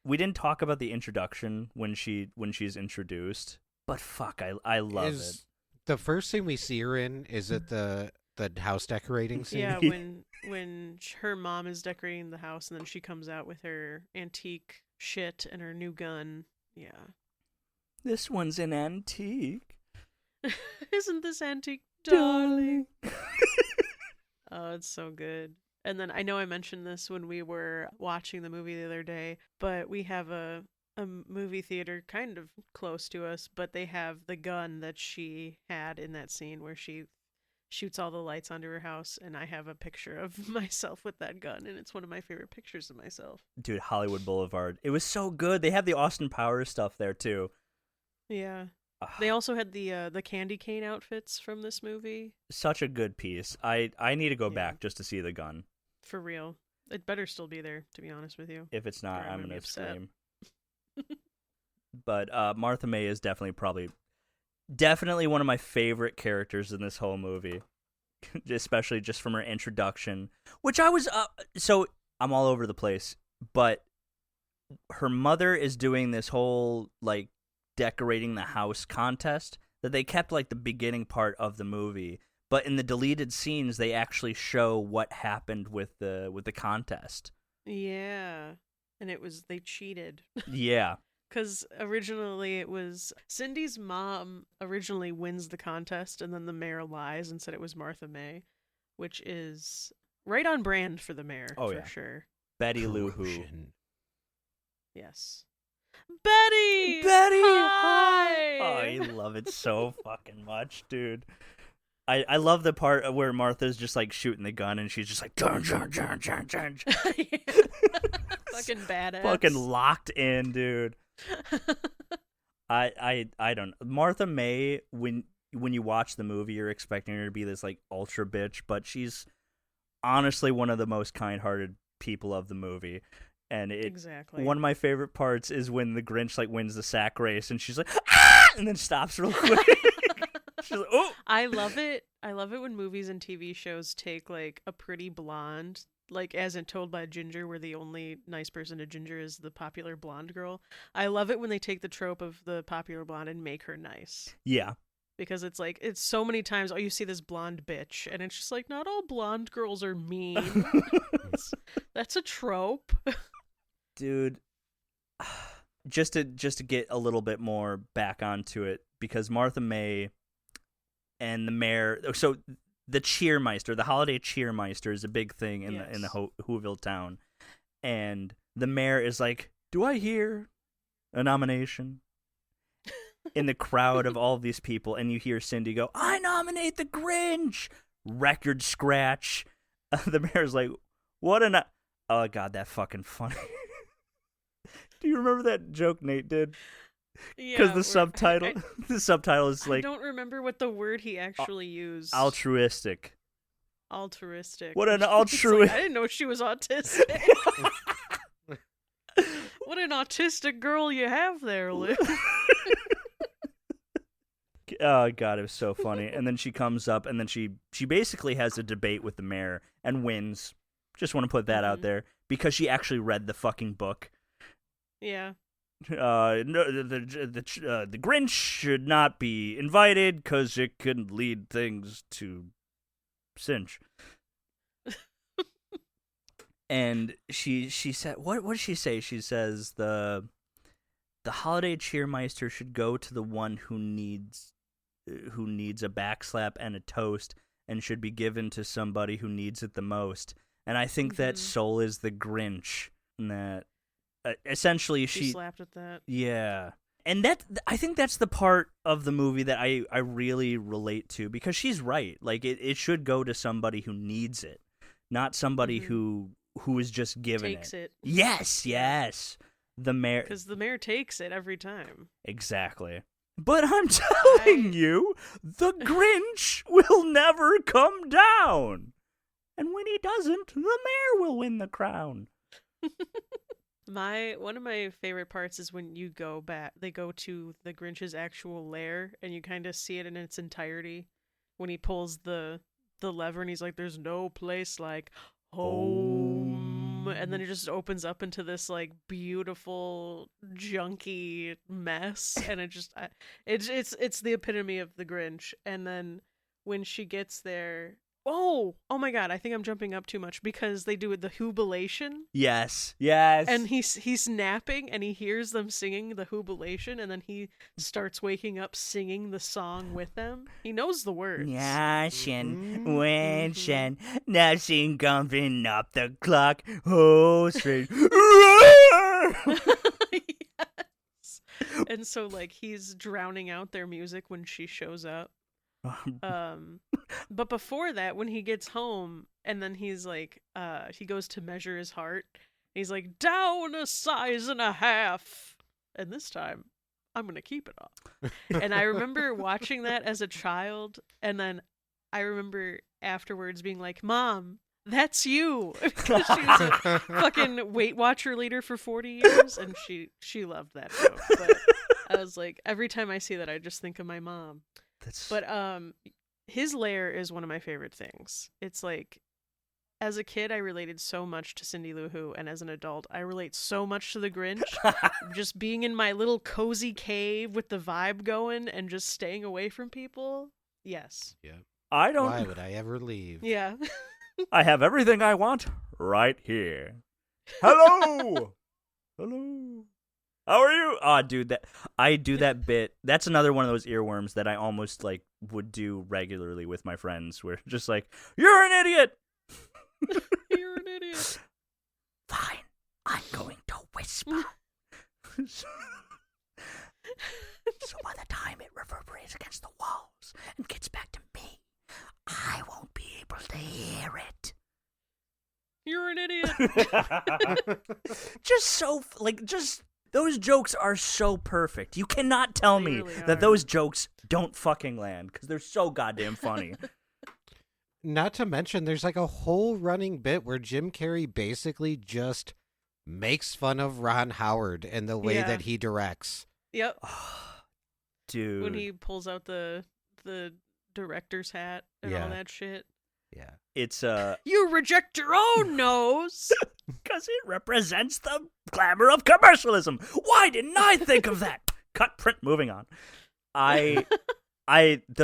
[SPEAKER 2] We didn't talk about the introduction when she's introduced, but fuck, I love it.
[SPEAKER 1] The first thing we see her in is at the house decorating scene.
[SPEAKER 3] Yeah, when her mom is decorating the house and then she comes out with her antique shit and her new gun. Yeah.
[SPEAKER 2] This one's an antique.
[SPEAKER 3] Isn't this antique, darling? Oh, it's so good. And then I know I mentioned this when we were watching the movie the other day, but we have a movie theater kind of close to us, but they have the gun that she had in that scene where she shoots all the lights onto her house, and I have a picture of myself with that gun, and it's one of my favorite pictures of myself.
[SPEAKER 2] Dude, Hollywood Boulevard. It was so good. They have the Austin Powers stuff there too.
[SPEAKER 3] Yeah. They also had the candy cane outfits from this movie.
[SPEAKER 2] Such a good piece. I need to go back just to see the gun.
[SPEAKER 3] For real. It better still be there, to be honest with you.
[SPEAKER 2] If it's not, I'm going to
[SPEAKER 3] upset.
[SPEAKER 2] scream. But Martha May is definitely one of my favorite characters in this whole movie. Especially just from her introduction, which I was so I'm all over the place, but her mother is doing this whole like decorating the house contest that they kept like the beginning part of the movie, but in the deleted scenes they actually show what happened with the contest.
[SPEAKER 3] Yeah. And they cheated.
[SPEAKER 2] Yeah.
[SPEAKER 3] Because originally it was Cindy's mom originally wins the contest, and then the mayor lies and said it was Martha May, which is right on brand for the mayor, for sure.
[SPEAKER 2] Betty Lou Who.
[SPEAKER 3] Yes. Betty! Hi!
[SPEAKER 2] Oh, I love it so fucking much, dude. I love the part where Martha's just like shooting the gun and she's just like dun, dun, dun, dun, dun.
[SPEAKER 3] Fucking badass.
[SPEAKER 2] Fucking locked in, dude. I don't. Martha May, when you watch the movie, you're expecting her to be this like ultra bitch, but she's honestly one of the most kind-hearted people of the movie. And
[SPEAKER 3] exactly.
[SPEAKER 2] One of my favorite parts is when the Grinch like wins the sack race and she's like ah! And then stops real quick. She's like, oh.
[SPEAKER 3] I love it. I love it when movies and TV shows take like a pretty blonde, like as in Told by Ginger, where the only nice person to Ginger is the popular blonde girl. I love it when they take the trope of the popular blonde and make her nice.
[SPEAKER 2] Yeah.
[SPEAKER 3] Because it's like, it's so many times, oh, you see this blonde bitch, and it's just like, not all blonde girls are mean. That's a trope.
[SPEAKER 2] Dude, just to get a little bit more back onto it, because Martha May and the mayor, so the Cheermeister, the holiday Cheermeister is a big thing in the Whoville town. And the mayor is like, do I hear a nomination? In the crowd of all of these people, and you hear Cindy go, I nominate the Grinch! Record scratch. The mayor's like, what an... Oh, God, that fucking funny. Do you remember that joke Nate did? Because
[SPEAKER 3] Yeah,
[SPEAKER 2] the subtitle is like...
[SPEAKER 3] I don't remember what the word he actually used.
[SPEAKER 2] Altruistic.
[SPEAKER 3] Altruistic.
[SPEAKER 2] What an
[SPEAKER 3] Like,
[SPEAKER 2] altruistic...
[SPEAKER 3] I didn't know she was autistic. What an autistic girl you have there, Liv.
[SPEAKER 2] Oh, God, it was so funny. And then she comes up, and then she basically has a debate with the mayor and wins. Just want to put that out there. Because she actually read the fucking book.
[SPEAKER 3] Yeah.
[SPEAKER 2] No, the Grinch should not be invited because it could lead things to cinch. And she said, what did she say? She says the holiday cheermeister should go to the one who needs a backslap and a toast, and should be given to somebody who needs it the most. And I think that soul is the Grinch. And that essentially
[SPEAKER 3] she slapped at that.
[SPEAKER 2] Yeah. And I think that's the part of the movie that I really relate to, because she's right. Like it should go to somebody who needs it, not somebody who is just given
[SPEAKER 3] takes it.
[SPEAKER 2] Yes. The mayor,
[SPEAKER 3] because the mayor takes it every time.
[SPEAKER 2] Exactly. But I'm telling you, the Grinch will never come down. And when he doesn't, the mayor will win the crown.
[SPEAKER 3] One of my favorite parts is when you go back. They go to the Grinch's actual lair, and you kind of see it in its entirety. When he pulls the lever, and he's like, "There's no place like home," and then it just opens up into this like beautiful junky mess, and it's the epitome of the Grinch. And then when she gets there. Oh my God! I think I'm jumping up too much because they do the hubilation.
[SPEAKER 2] Yes.
[SPEAKER 3] And he's napping and he hears them singing the hubilation, and then he starts waking up singing the song with them. He knows the words.
[SPEAKER 2] Yash and wench and nothing coming up the clock. Oh, straight.
[SPEAKER 3] Yes. And so like he's drowning out their music when she shows up. But before that, when he gets home and then he's like, he goes to measure his heart. He's like, down a size and a half. And this time, I'm going to keep it up. And I remember watching that as a child. And then I remember afterwards being like, Mom, that's you. Because she was a fucking Weight Watcher leader for 40 years. And she loved that show. But I was like, every time I see that, I just think of my mom. But his lair is one of my favorite things. It's like, as a kid, I related so much to Cindy Lou Who, and as an adult, I relate so much to the Grinch. Just being in my little cozy cave with the vibe going and just staying away from people. Yes.
[SPEAKER 1] Yeah.
[SPEAKER 2] Why
[SPEAKER 1] would I ever leave?
[SPEAKER 3] Yeah.
[SPEAKER 2] I have everything I want right here. Hello. Hello. How are you? Oh, dude, I do that bit. That's another one of those earworms that I almost like would do regularly with my friends. Where just like, you're an idiot.
[SPEAKER 3] You're an idiot.
[SPEAKER 2] Fine, I'm going to whisper. So by the time it reverberates against the walls and gets back to me, I won't be able to hear it.
[SPEAKER 3] You're an idiot.
[SPEAKER 2] Those jokes are so perfect. You cannot tell me
[SPEAKER 3] really
[SPEAKER 2] that
[SPEAKER 3] are.
[SPEAKER 2] those jokes don't fucking land because they're so goddamn funny.
[SPEAKER 1] Not to mention, there's like a whole running bit where Jim Carrey basically just makes fun of Ron Howard and the way
[SPEAKER 3] Yeah.
[SPEAKER 1] that he directs.
[SPEAKER 3] Yep.
[SPEAKER 2] Dude.
[SPEAKER 3] When he pulls out the director's hat and all
[SPEAKER 1] Yeah.
[SPEAKER 3] that shit.
[SPEAKER 1] Yeah.
[SPEAKER 2] It's
[SPEAKER 3] You reject your own nose.
[SPEAKER 2] because it represents the glamour of commercialism. Why didn't I think of that? Cut, print, moving on. The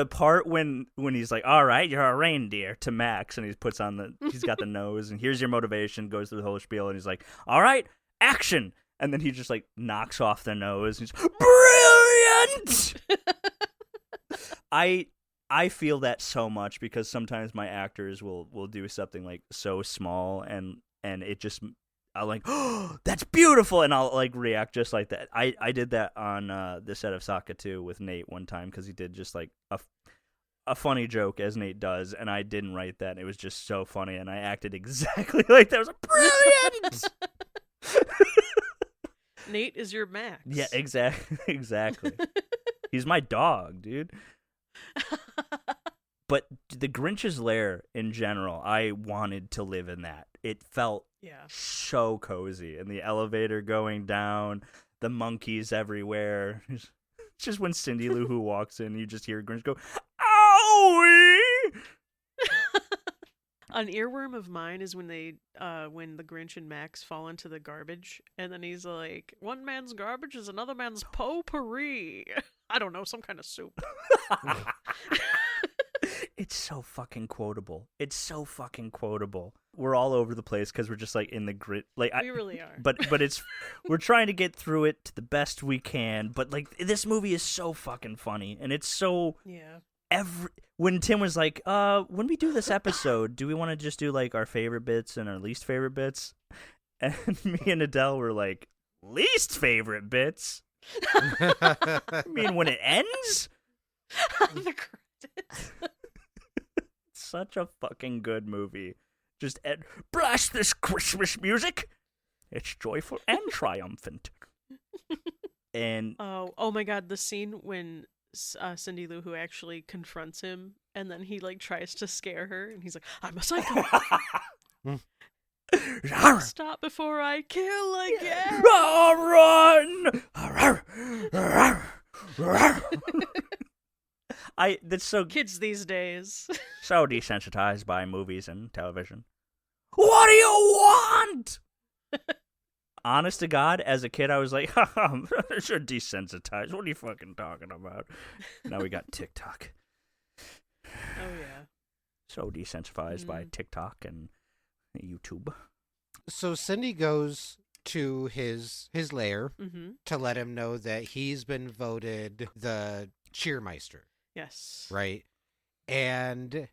[SPEAKER 2] part when he's like, all right, you're a reindeer to Max, and he's got the nose, and here's your motivation, goes through the whole spiel, and he's like, all right, action. And then he just like knocks off the nose. He's brilliant. I feel that so much because sometimes my actors will do something like so small and it just I'll like, oh, that's beautiful, and I'll like react just like that. I did that on the set of Sokka 2 with Nate one time because he did just like a funny joke as Nate does, and I didn't write that. And it was just so funny, and I acted exactly like that. I was like, brilliant.
[SPEAKER 3] Nate is your Max.
[SPEAKER 2] Yeah, exactly. He's my dog, dude. But the Grinch's lair in general, I wanted to live in that. It felt so cozy. And the elevator going down, the monkeys everywhere. It's just when Cindy Lou Who walks in, you just hear Grinch go, owie!
[SPEAKER 3] An earworm of mine is when when the Grinch and Max fall into the garbage, and then he's like, one man's garbage is another man's potpourri. I don't know, some kind of soup.
[SPEAKER 2] It's so fucking quotable. We're all over the place because we're just like in the grit. Like
[SPEAKER 3] We really are.
[SPEAKER 2] But it's we're trying to get through it to the best we can. But like this movie is so fucking funny, and it's so when Tim was like, when we do this episode, do we want to just do like our favorite bits and our least favorite bits? And me and Adele were like, least favorite bits? I mean, when it ends?
[SPEAKER 3] The credits.
[SPEAKER 2] Such a fucking good movie. Just blast this Christmas music. It's joyful and triumphant. And
[SPEAKER 3] oh my God, the scene when Cindy Lou who actually confronts him, and then he like tries to scare her, and he's like, "I'm a psycho. Stop before I kill again."
[SPEAKER 2] Run! That's so
[SPEAKER 3] Kids these days.
[SPEAKER 2] so desensitized by movies and television. What do you want? Honest to God, as a kid, I was like, you're desensitized. What are you fucking talking about? Now we got TikTok.
[SPEAKER 3] Oh yeah.
[SPEAKER 2] So desensitized by TikTok and YouTube.
[SPEAKER 1] So Cindy goes to his lair
[SPEAKER 3] Mm-hmm.
[SPEAKER 1] to let him know that he's been voted the cheermeister,
[SPEAKER 3] Yes.
[SPEAKER 1] right? And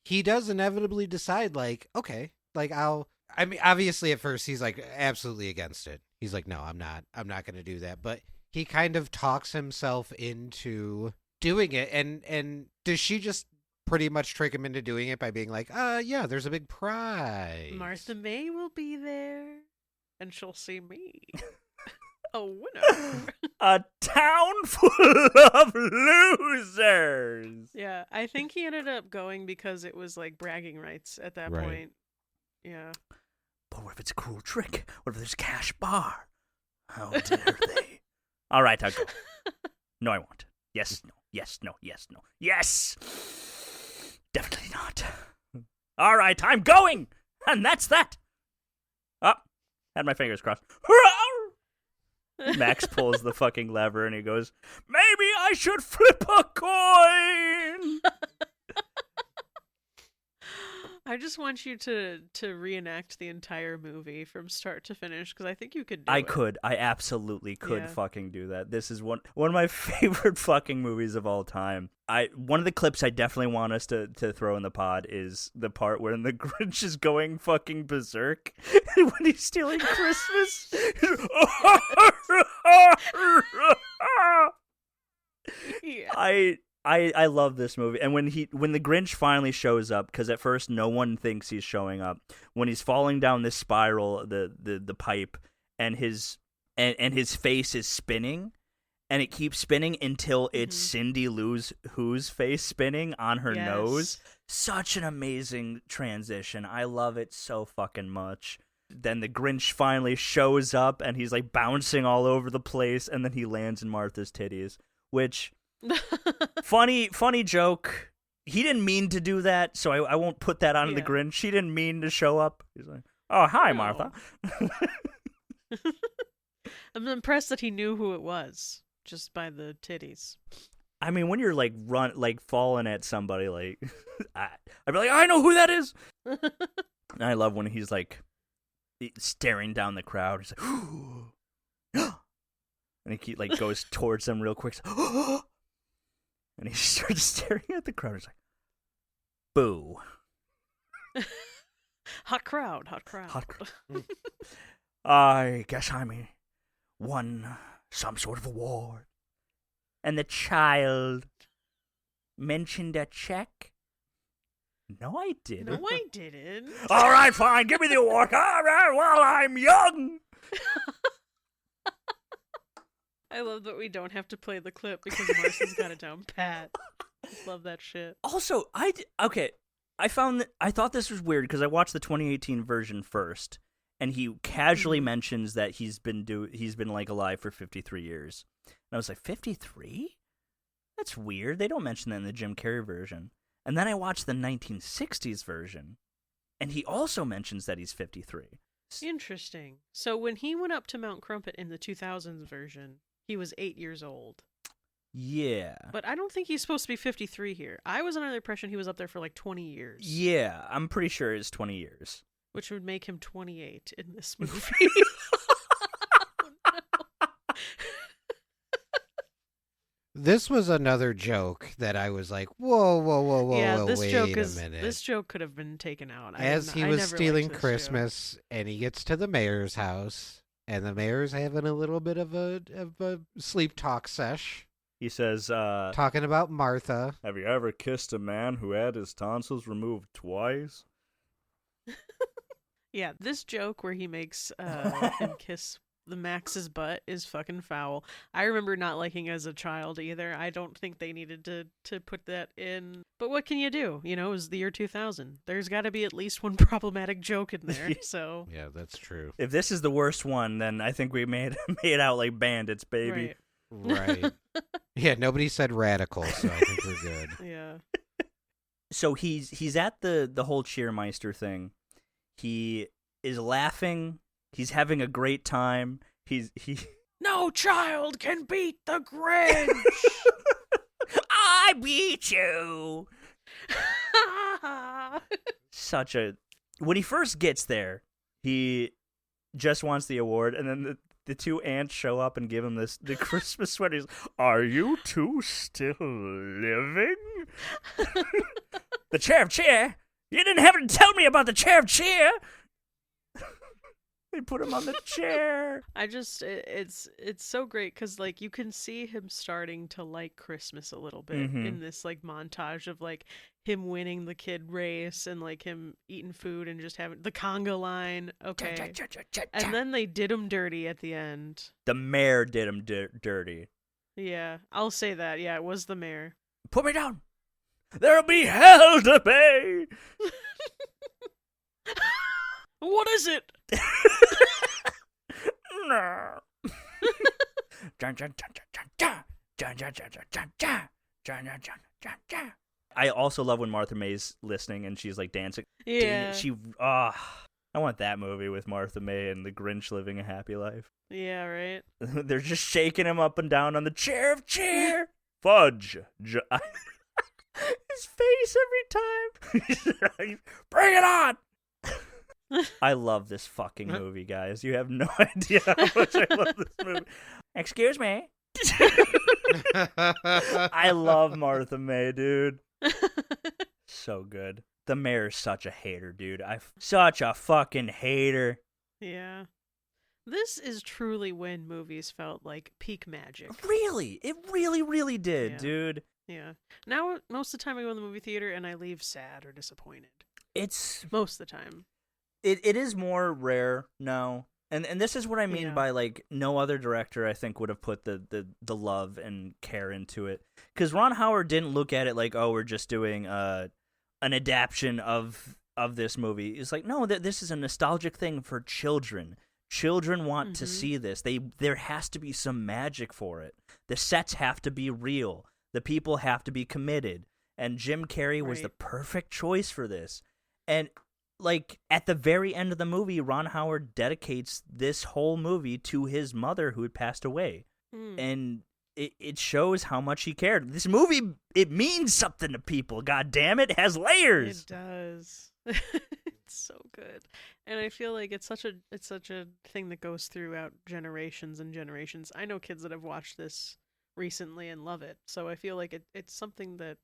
[SPEAKER 1] he does inevitably decide, like, okay, like I mean, obviously at first he's like absolutely against it. He's like, no, I'm not going to do that. But he kind of talks himself into doing it. And does she just pretty much trick him into doing it by being like, yeah, there's a big prize.
[SPEAKER 3] Martha May will be there, and she'll see me. A winner.
[SPEAKER 2] A town full of losers.
[SPEAKER 3] Yeah, I think he ended up going because it was like bragging rights at that
[SPEAKER 1] Right.
[SPEAKER 3] point. Yeah.
[SPEAKER 2] But what if it's a cool trick? What if there's a cash bar? How dare they? All right, I'll go. No, I won't. Yes, no, yes, no, yes, no. Yes! Definitely not. All right, I'm going! And that's that! Oh, had my fingers crossed. Max pulls the fucking lever and he goes, maybe I should flip a coin!
[SPEAKER 3] I just want you to reenact the entire movie from start to finish because I think you could do
[SPEAKER 2] I
[SPEAKER 3] it.
[SPEAKER 2] could. I absolutely could
[SPEAKER 3] Yeah.
[SPEAKER 2] fucking do that. This is one of my favorite fucking movies of all time. One of the clips I definitely want us to throw in the pod is the part where the Grinch is going fucking berserk when he's stealing Christmas.
[SPEAKER 3] Yeah.
[SPEAKER 2] I love this movie, and when the Grinch finally shows up, because at first no one thinks he's showing up. When he's falling down this spiral, the pipe, and his face is spinning, and it keeps spinning until it's Cindy Lou's face spinning on her
[SPEAKER 3] Yes.
[SPEAKER 2] nose. Such an amazing transition. I love it so fucking much. Then the Grinch finally shows up, and he's like bouncing all over the place, and then he lands in Martha's titties, which. Funny joke. He didn't mean to do that, so I won't put that on the
[SPEAKER 3] Yeah.
[SPEAKER 2] Grinch. He didn't mean to show up. He's like, oh, hi,
[SPEAKER 3] No.
[SPEAKER 2] Martha.
[SPEAKER 3] I'm impressed that he knew who it was just by the titties.
[SPEAKER 2] I mean, when you're like falling at somebody, like I'd be like, I know who that is. And I love when he's like staring down the crowd. He's like, and he like goes towards them real quick. And he starts staring at the crowd. He's like, boo.
[SPEAKER 3] Hot crowd.
[SPEAKER 2] Hot crowd. I guess I won some sort of award. And the child mentioned a check. No, I didn't.
[SPEAKER 3] No, I didn't.
[SPEAKER 2] All right, fine. Give me the award. All right, well, I'm young.
[SPEAKER 3] I love that we don't have to play the clip because Marcy's got it down pat. Love that shit.
[SPEAKER 2] Also, I thought this was weird because I watched the 2018 version first, and he casually mentions that he's been like alive for 53 years. And I was like, 53? That's weird. They don't mention that in the Jim Carrey version. And then I watched the 1960s version, and he also mentions that he's 53.
[SPEAKER 3] Interesting. So when he went up to Mount Crumpet in the 2000s version, he was 8 years old.
[SPEAKER 2] Yeah.
[SPEAKER 3] But I don't think he's supposed to be 53 here. I was under the impression he was up there for like 20 years.
[SPEAKER 2] Yeah, I'm pretty sure it's 20 years.
[SPEAKER 3] Which would make him 28 in this movie.
[SPEAKER 1] This was another joke that I was like, whoa,
[SPEAKER 3] Yeah,
[SPEAKER 1] whoa,
[SPEAKER 3] this
[SPEAKER 1] wait
[SPEAKER 3] joke
[SPEAKER 1] a minute.
[SPEAKER 3] this joke could have been taken out.
[SPEAKER 1] As he
[SPEAKER 3] I
[SPEAKER 1] was
[SPEAKER 3] never
[SPEAKER 1] stealing
[SPEAKER 3] liked this
[SPEAKER 1] Christmas, and he gets to the mayor's house, and the mayor's having a little bit of a sleep talk sesh,
[SPEAKER 2] He says,
[SPEAKER 1] talking about Martha.
[SPEAKER 2] have you ever kissed a man who had his tonsils removed twice?
[SPEAKER 3] joke. Yeah, this joke where he makes him kiss the Max's butt is fucking foul. I remember not liking it as a child either. I don't think they needed to put that in. But what can you do? You know, it was the year 2000. There's got to be at least one problematic joke in there. So
[SPEAKER 1] Yeah, that's true.
[SPEAKER 2] If this is the worst one, then I think we made out like bandits, baby.
[SPEAKER 3] right.
[SPEAKER 1] Right. Yeah, nobody said radical, so I think we're good.
[SPEAKER 3] Yeah.
[SPEAKER 2] So he's at the whole Cheermeister thing. He is laughing. He's having a great time. He
[SPEAKER 3] No child can beat the Grinch.
[SPEAKER 2] I beat you. Such a when he first gets there, he just wants the award, and then the two ants show up and give him the Christmas sweater. He's, are you two still living? The chair of cheer. You didn't have to tell me about the chair of cheer. They put him on the chair.
[SPEAKER 3] It's so great because like you can see him starting to like Christmas a little bit in this like montage of like him winning the kid race and like him eating food and just having the conga line. Okay, and then they did him dirty at the end.
[SPEAKER 2] The mayor did him dirty.
[SPEAKER 3] Yeah, I'll say that. Yeah, it was the mayor.
[SPEAKER 2] Put me down. There'll be hell to pay.
[SPEAKER 3] What is it?
[SPEAKER 2] No. I also love when Martha May's listening and she's like dancing.
[SPEAKER 3] Yeah.
[SPEAKER 2] I want that movie with Martha May and the Grinch living a happy life.
[SPEAKER 3] Yeah, right.
[SPEAKER 2] They're just shaking him up and down on the chair of cheer. Fudge. His face every time. Bring it on. I love this fucking movie, guys. You have no idea how much I love this movie. Excuse me. I love Martha May, dude. So good. The mayor's such a hater, dude. Such a fucking hater.
[SPEAKER 3] Yeah. This is truly when movies felt like peak magic.
[SPEAKER 2] Really? It really, really did,
[SPEAKER 3] Yeah.
[SPEAKER 2] dude.
[SPEAKER 3] Yeah. Now, most of the time I go in the movie theater and I leave sad or disappointed.
[SPEAKER 2] It's...
[SPEAKER 3] Most of the time.
[SPEAKER 2] It is more rare now. And this is what I mean
[SPEAKER 3] Yeah.
[SPEAKER 2] by, like, no other director, I think, would have put the love and care into it. Because Ron Howard didn't look at it like, oh, we're just doing an adaptation of this movie. It's like, no, this is a nostalgic thing for children. Children want to see this. There has to be some magic for it. The sets have to be real. The people have to be committed. And Jim Carrey was the perfect choice for this. And... like, at the very end of the movie, Ron Howard dedicates this whole movie to his mother who had passed away. And it shows how much he cared. This movie, it means something to people. God damn it, it has layers.
[SPEAKER 3] It does. It's so good. And I feel like it's such a thing that goes throughout generations and generations. I know kids that have watched this recently and love it. So I feel like it's something that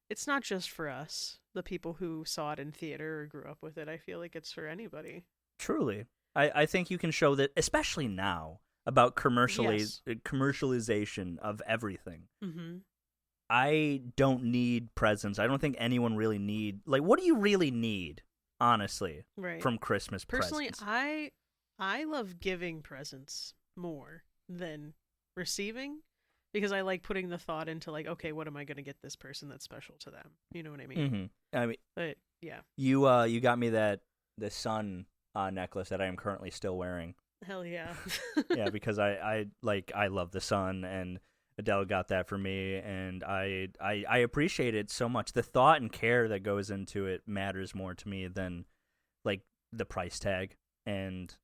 [SPEAKER 3] it's not just for us, the people who saw it in theater or grew up with it. I feel like it's for anybody.
[SPEAKER 2] Truly. I think you can show that, especially now, about commercialization of everything.
[SPEAKER 3] Mm-hmm.
[SPEAKER 2] I don't need presents. I don't think anyone really need... like, what do you really need, honestly,
[SPEAKER 3] Right.
[SPEAKER 2] from Christmas
[SPEAKER 3] Personally,
[SPEAKER 2] presents?
[SPEAKER 3] I love giving presents more than receiving. Because I like putting the thought into like, okay, what am I going to get this person that's special to them? You know what I mean?
[SPEAKER 2] Mm-hmm. I mean,
[SPEAKER 3] But yeah,
[SPEAKER 2] you got me the sun necklace that I am currently still wearing.
[SPEAKER 3] hell yeah.
[SPEAKER 2] Yeah, because I love the sun, and Adele got that for me, and I appreciate it so much. The thought and care that goes into it matters more to me than like the price tag. And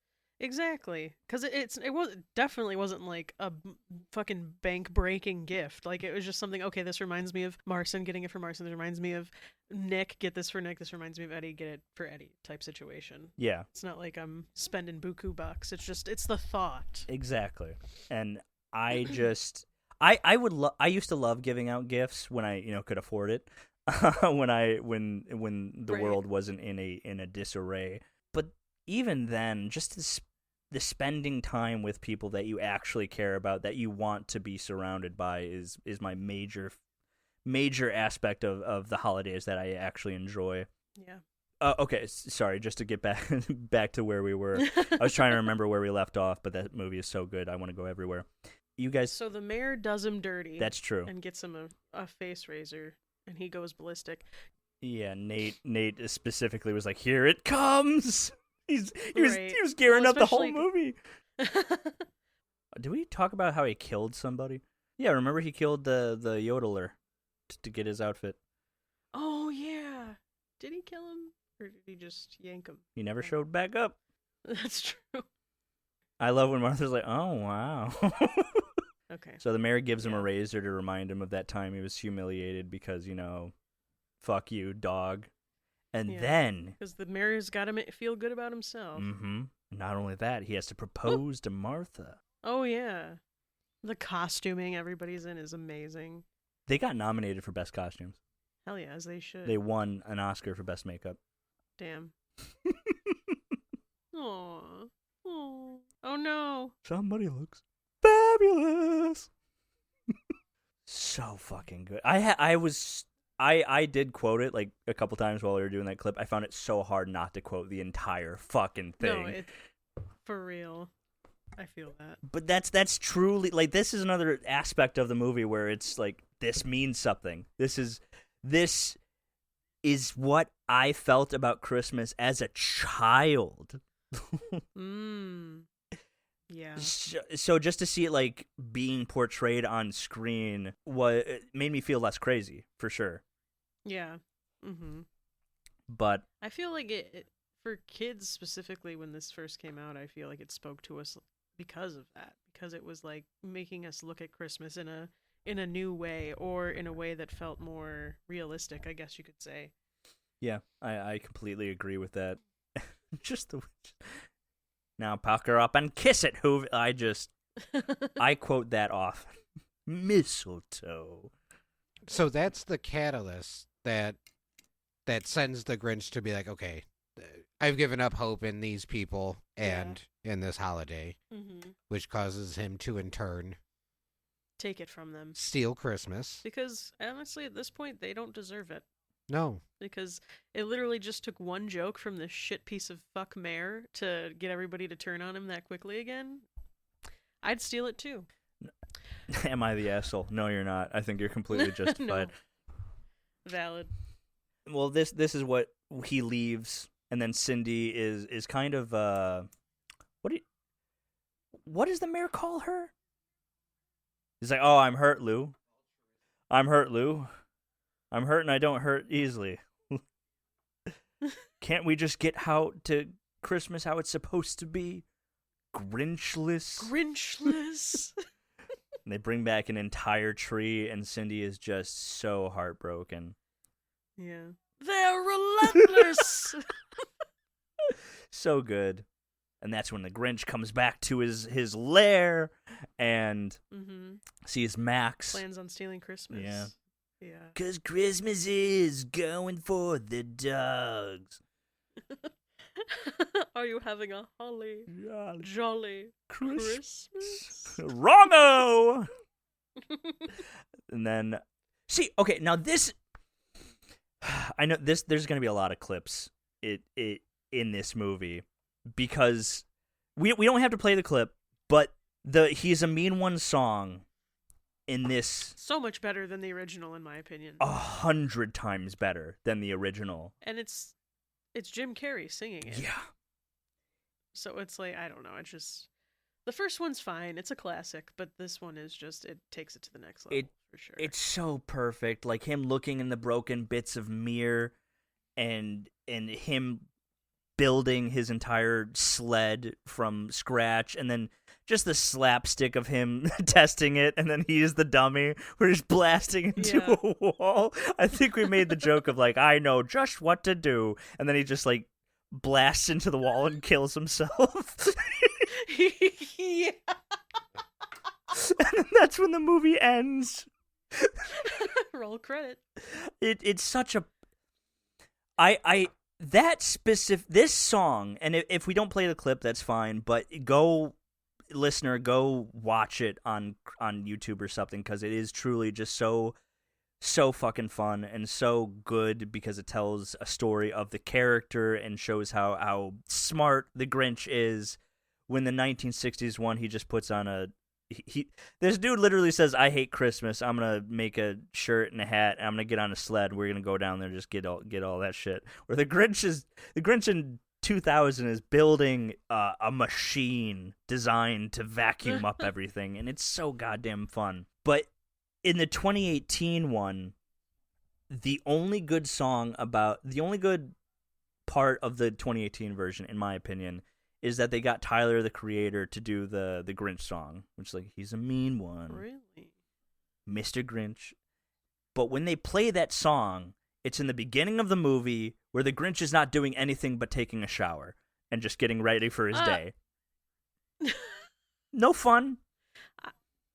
[SPEAKER 3] Exactly, because it definitely wasn't like a fucking bank breaking gift. Like it was just something. Okay, this reminds me of Marcin, getting it for Marcin. This reminds me of Nick, get this for Nick. This reminds me of Eddie, get it for Eddie. Type situation.
[SPEAKER 2] yeah,
[SPEAKER 3] It's not like I'm spending buku bucks. It's the thought.
[SPEAKER 2] exactly. And I just I used to love giving out gifts when I could afford it. when the
[SPEAKER 3] Right.
[SPEAKER 2] world wasn't in a disarray. But even then, just the spending time with people that you actually care about, that you want to be surrounded by, is my major aspect of the holidays that I actually enjoy.
[SPEAKER 3] Yeah.
[SPEAKER 2] Okay, sorry, just to get back to where we were. I was trying to remember where we left off, but that movie is so good. I want to go everywhere. You guys...
[SPEAKER 3] So the mayor does him dirty.
[SPEAKER 2] That's true.
[SPEAKER 3] And gets him a face razor, and he goes ballistic.
[SPEAKER 2] Yeah, Nate specifically was like, "Here it comes." He was gearing up the whole movie. Did we talk about how he killed somebody? Yeah, remember he killed the yodeler to get his outfit.
[SPEAKER 3] Oh yeah, did he kill him or did he just yank him?
[SPEAKER 2] He never showed back up.
[SPEAKER 3] That's true.
[SPEAKER 2] I love when Martha's like, "Oh wow."
[SPEAKER 3] Okay.
[SPEAKER 2] So the mayor gives him a razor to remind him of that time he was humiliated because, fuck you, dog. And then...
[SPEAKER 3] because the mayor's got to feel good about himself.
[SPEAKER 2] Mm-hmm. Not only that, he has to propose to Martha.
[SPEAKER 3] Oh, yeah. The costuming everybody's in is amazing.
[SPEAKER 2] They got nominated for Best Costumes.
[SPEAKER 3] Hell yeah, as they should.
[SPEAKER 2] They won an Oscar for Best Makeup.
[SPEAKER 3] Damn. Aww. Oh no.
[SPEAKER 2] Somebody looks fabulous. So fucking good. I did quote it like a couple times while we were doing that clip. I found it so hard not to quote the entire fucking thing.
[SPEAKER 3] No, for real. I feel that.
[SPEAKER 2] But that's truly like this is another aspect of the movie where it's like this means something. This is what I felt about Christmas as a child.
[SPEAKER 3] Yeah.
[SPEAKER 2] So just to see it like being portrayed on screen it made me feel less crazy for sure.
[SPEAKER 3] Yeah. Mm-hmm.
[SPEAKER 2] But
[SPEAKER 3] I feel like it for kids specifically when this first came out, I feel like it spoke to us because of that, because it was like making us look at Christmas in a new way, or in a way that felt more realistic, I guess you could say.
[SPEAKER 2] Yeah, I completely agree with that. Now pack her up and kiss it, Hoover. I quote that often. Mistletoe.
[SPEAKER 1] So that's the catalyst that sends the Grinch to be like, okay, I've given up hope in these people and in this holiday, which causes him to in turn
[SPEAKER 3] take it from them,
[SPEAKER 1] steal Christmas.
[SPEAKER 3] Because honestly, at this point, they don't deserve it.
[SPEAKER 1] No.
[SPEAKER 3] Because it literally just took one joke from this shit piece of fuck mayor to get everybody to turn on him that quickly again. I'd steal it too.
[SPEAKER 2] Am I the asshole? No, you're not. I think you're completely justified.
[SPEAKER 3] No. Valid.
[SPEAKER 2] Well, this is what he leaves, and then Cindy is kind of what does the mayor call her? He's like, "Oh, I'm hurt, Lou. I'm hurt, Lou. I'm hurt and I don't hurt easily. Can't we just get to Christmas how it's supposed to be? Grinchless." And they bring back an entire tree, and Cindy is just so heartbroken.
[SPEAKER 3] Yeah. They're relentless!
[SPEAKER 2] So good. And that's when the Grinch comes back to his lair and sees Max.
[SPEAKER 3] Plans on stealing Christmas.
[SPEAKER 2] Yeah.
[SPEAKER 3] Yeah.
[SPEAKER 2] 'Cause Christmas is going for the dogs.
[SPEAKER 3] Are you having a holly jolly Christmas?
[SPEAKER 2] Wrongo! And then, see, okay, now this, I know there's going to be a lot of clips in this movie, because we don't have to play the clip, but He's a Mean One song in this
[SPEAKER 3] so much better than the original, in my opinion.
[SPEAKER 2] 100 times better than the original.
[SPEAKER 3] And it's Jim Carrey singing it.
[SPEAKER 2] Yeah.
[SPEAKER 3] So it's like, I don't know, it's just, the first one's fine, it's a classic, but this one is just, it takes it to the next level, for sure.
[SPEAKER 2] It's so perfect, like him looking in the broken bits of mirror, and him building his entire sled from scratch, and then just the slapstick of him testing it, and then he's the dummy where he's blasting into a wall. I think we made the joke of like, I know just what to do, and then he just like blasts into the wall and kills himself.
[SPEAKER 3] Yeah.
[SPEAKER 2] And then that's when the movie ends.
[SPEAKER 3] Roll credit.
[SPEAKER 2] It's such a this song, and if we don't play the clip, that's fine, but go watch it on YouTube or something, because it is truly just so so fucking fun and so good because it tells a story of the character and shows how smart the Grinch is. When the 1960s one, he just puts on this dude literally says, "I hate Christmas. I'm gonna make a shirt and a hat, and I'm gonna get on a sled. We're gonna go down there and just get all that shit." Where the Grinch in 2000 is building a machine designed to vacuum up everything, and it's so goddamn fun. But in the 2018 one, the only good part of the 2018 version, in my opinion, is that they got Tyler, the creator, to do the Grinch song, which is like, he's a mean one.
[SPEAKER 3] Really?
[SPEAKER 2] Mr. Grinch. But when they play that song, it's in the beginning of the movie where the Grinch is not doing anything but taking a shower and just getting ready for his day. No fun.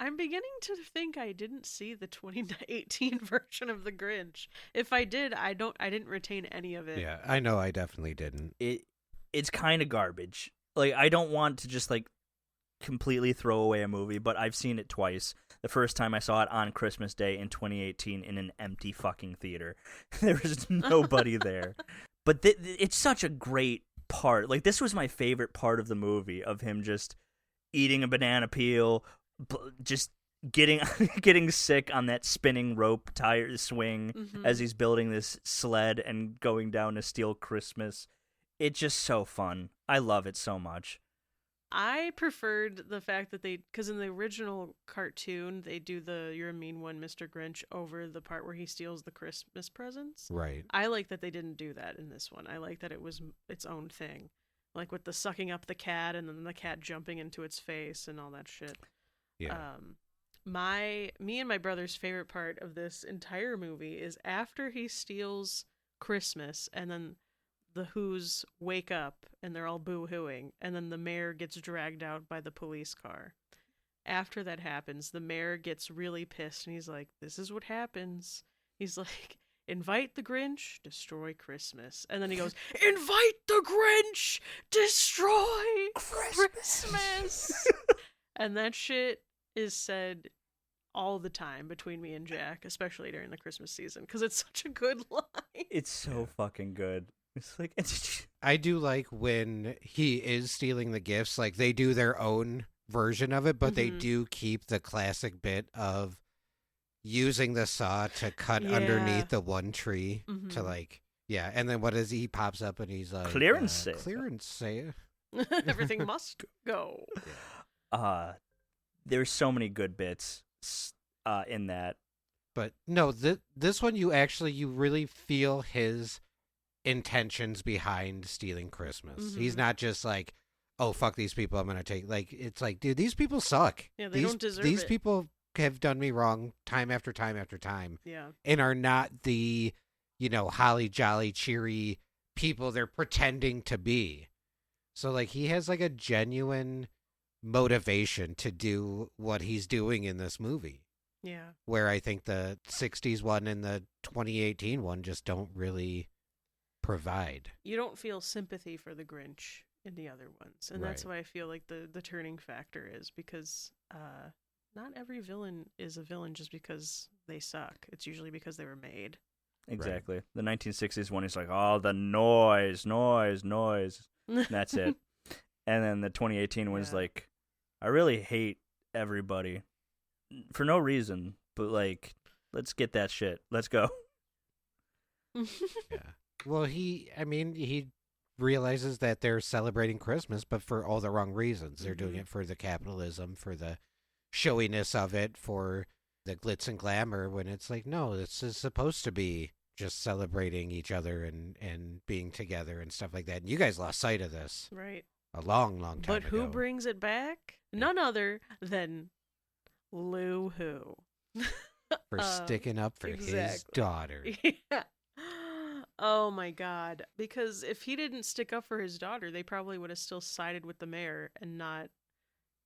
[SPEAKER 3] I'm beginning to think I didn't see the 2018 version of the Grinch. If I did, I didn't retain any of it.
[SPEAKER 1] Yeah, I know I definitely didn't.
[SPEAKER 2] It's kind of garbage. Like, I don't want to just, like, completely throw away a movie, but I've seen it twice. The first time I saw it on Christmas Day in 2018 in an empty fucking theater. There was nobody there. But it's such a great part. Like, this was my favorite part of the movie, of him just eating a banana peel, just getting sick on that spinning rope tire swing as he's building this sled and going down to steal Christmas. It's just so fun. I love it so much.
[SPEAKER 3] I preferred the fact that because in the original cartoon, they do the "You're a mean one, Mr. Grinch" over the part where he steals the Christmas presents.
[SPEAKER 1] Right.
[SPEAKER 3] I like that they didn't do that in this one. I like that it was its own thing. Like with the sucking up the cat and then the cat jumping into its face and all that shit.
[SPEAKER 1] Yeah.
[SPEAKER 3] Me and my brother's favorite part of this entire movie is after he steals Christmas and then the Who's wake up and they're all boo-hooing, and then the mayor gets dragged out by the police car. After that happens, the mayor gets really pissed and he's like, "This is what happens." He's like, "Invite the Grinch, destroy Christmas." And then he goes, "Invite the Grinch, destroy Christmas." And that shit is said all the time between me and Jack, especially during the Christmas season, because it's such a good line.
[SPEAKER 2] It's so fucking good. It's like,
[SPEAKER 1] I do like when he is stealing the gifts, like they do their own version of it, but they do keep the classic bit of using the saw to cut underneath the one tree to like, and then what is he pops up and he's like,
[SPEAKER 2] clearance sale.
[SPEAKER 1] Clearance sale.
[SPEAKER 3] Everything must go.
[SPEAKER 2] There's so many good bits in that.
[SPEAKER 1] But no, this one you really feel his intentions behind stealing Christmas. He's not just like, "Oh, fuck these people, I'm gonna take," like, it's like, dude, these people suck.
[SPEAKER 3] Yeah, they don't deserve
[SPEAKER 1] these
[SPEAKER 3] it.
[SPEAKER 1] people have done me wrong time after time after time.
[SPEAKER 3] Yeah.
[SPEAKER 1] And are not the, holly jolly cheery people they're pretending to be. So like he has like a genuine motivation to do what he's doing in this movie.
[SPEAKER 3] Yeah.
[SPEAKER 1] Where I think the 60s one and the 2018 one just don't really provide.
[SPEAKER 3] You don't feel sympathy for the Grinch in the other ones. And that's why I feel like the turning factor is, because not every villain is a villain just because they suck. It's usually because they were made.
[SPEAKER 2] Exactly. Right. The 1960s one is like, "Oh, the noise. That's it." And then the 2018 one is like, "I really hate everybody for no reason, but like, let's get that shit. Let's go."
[SPEAKER 1] Yeah. Well, he realizes that they're celebrating Christmas, but for all the wrong reasons. They're doing it for the capitalism, for the showiness of it, for the glitz and glamour, when it's like, no, this is supposed to be just celebrating each other and being together and stuff like that. And you guys lost sight of this.
[SPEAKER 3] Right.
[SPEAKER 1] A long, long time
[SPEAKER 3] But
[SPEAKER 1] ago.
[SPEAKER 3] who brings it back? None other than Lou Who.
[SPEAKER 1] For sticking up for his daughter.
[SPEAKER 3] Yeah. Oh my God. Because if he didn't stick up for his daughter, they probably would have still sided with the mayor and not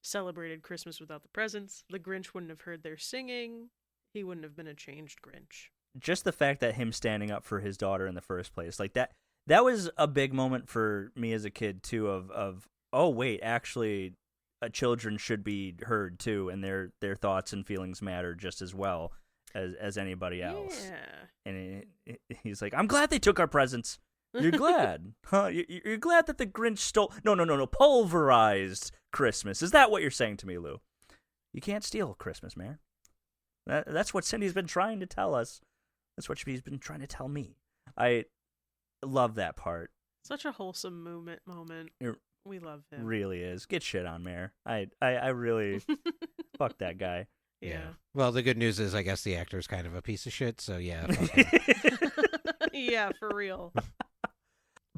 [SPEAKER 3] celebrated Christmas without the presents. The Grinch wouldn't have heard their singing. He wouldn't have been a changed Grinch.
[SPEAKER 2] Just the fact that him standing up for his daughter in the first place, like that was a big moment for me as a kid too, of oh wait, actually children should be heard too, and their thoughts and feelings matter just as well. as anybody else.
[SPEAKER 3] Yeah.
[SPEAKER 2] And he's like, I'm glad they took our presents. You're glad, huh? You're glad that the Grinch stole... No, pulverized Christmas. Is that what you're saying to me, Lou? You can't steal Christmas, man. That's what Cindy's been trying to tell us. That's what she's been trying to tell me. I love that part.
[SPEAKER 3] Such a wholesome moment. We love him.
[SPEAKER 2] Really is. Get shit on, Mayor. I really... fuck that guy.
[SPEAKER 3] Yeah.
[SPEAKER 1] Well, the good news is I guess the actor's kind of a piece of shit, so yeah. Fuck him.
[SPEAKER 3] Yeah, for real.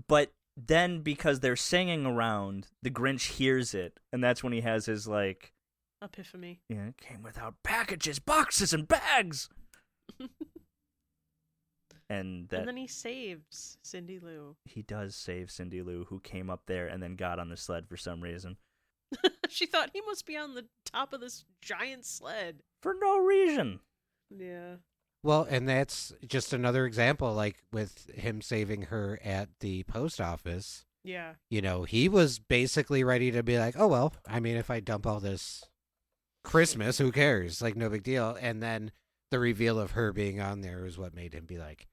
[SPEAKER 2] But then, because they're singing around, the Grinch hears it, and that's when he has his, like...
[SPEAKER 3] Epiphany.
[SPEAKER 2] Yeah, it came without packages, boxes, and bags! And
[SPEAKER 3] then he saves Cindy Lou.
[SPEAKER 2] He does save Cindy Lou, who came up there and then got on the sled for some reason.
[SPEAKER 3] She thought he must be on the top of this giant sled.
[SPEAKER 2] For no reason.
[SPEAKER 3] Yeah.
[SPEAKER 1] Well, and that's just another example, like with him saving her at the post office.
[SPEAKER 3] Yeah.
[SPEAKER 1] You know, he was basically ready to be like, oh, well, I mean, if I dump all this Christmas, who cares? Like, no big deal. And then the reveal of her being on there is what made him be like,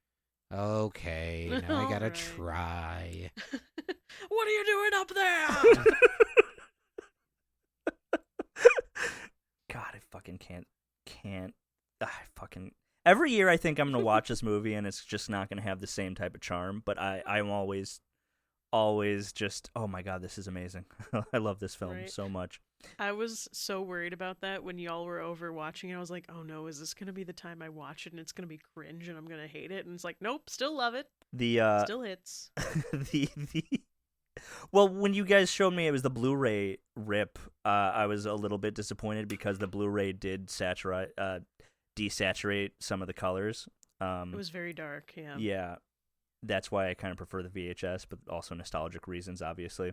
[SPEAKER 1] okay, now I gotta
[SPEAKER 3] Alright.
[SPEAKER 1] try.
[SPEAKER 3] What are you doing up there?
[SPEAKER 2] God, I fucking can't. I fucking... Every year I think I'm going to watch this movie and it's just not going to have the same type of charm, but I'm always just, oh my God, this is amazing. I love this film
[SPEAKER 3] Right.
[SPEAKER 2] so much.
[SPEAKER 3] I was so worried about that when y'all were over watching it. I was like, oh no, is this going to be the time I watch it and it's going to be cringe and I'm going to hate it? And it's like, nope, still love it.
[SPEAKER 2] The
[SPEAKER 3] Still hits.
[SPEAKER 2] Well, when you guys showed me it was the Blu-ray rip, I was a little bit disappointed because the Blu-ray did desaturate some of the colors.
[SPEAKER 3] It was very dark, yeah.
[SPEAKER 2] Yeah, that's why I kind of prefer the VHS, but also nostalgic reasons, obviously.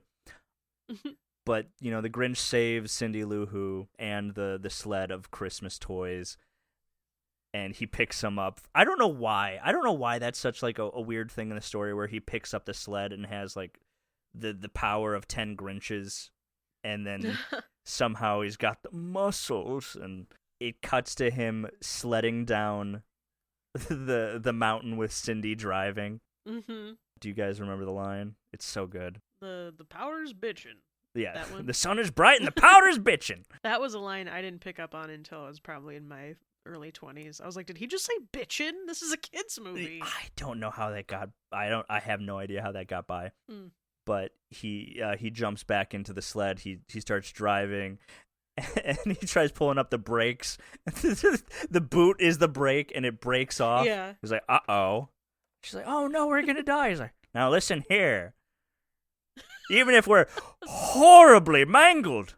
[SPEAKER 2] But, you know, the Grinch saves Cindy Lou Who and the sled of Christmas toys, and he picks them up. I don't know why. That's such, like, a weird thing in the story where he picks up the sled and has, like, the power of 10 Grinches, and then somehow he's got the muscles, and it cuts to him sledding down the mountain with Cindy driving.
[SPEAKER 3] Mm-hmm.
[SPEAKER 2] Do you guys remember the line? It's so good.
[SPEAKER 3] The power's bitchin'.
[SPEAKER 2] Yeah,
[SPEAKER 3] That one?
[SPEAKER 2] the sun is bright and the powder's bitchin'.
[SPEAKER 3] That was a line I didn't pick up on until I was probably in my early 20s. I was like, did he just say bitchin'? This is a kid's movie.
[SPEAKER 2] I don't know how that got. I have no idea how that got by.
[SPEAKER 3] Mm.
[SPEAKER 2] But he jumps back into the sled. He starts driving, and he tries pulling up the brakes. The boot is the brake, and it breaks off.
[SPEAKER 3] Yeah.
[SPEAKER 2] He's like, uh-oh. She's like, oh no, we're gonna die. He's like, now listen here. Even if we're horribly mangled,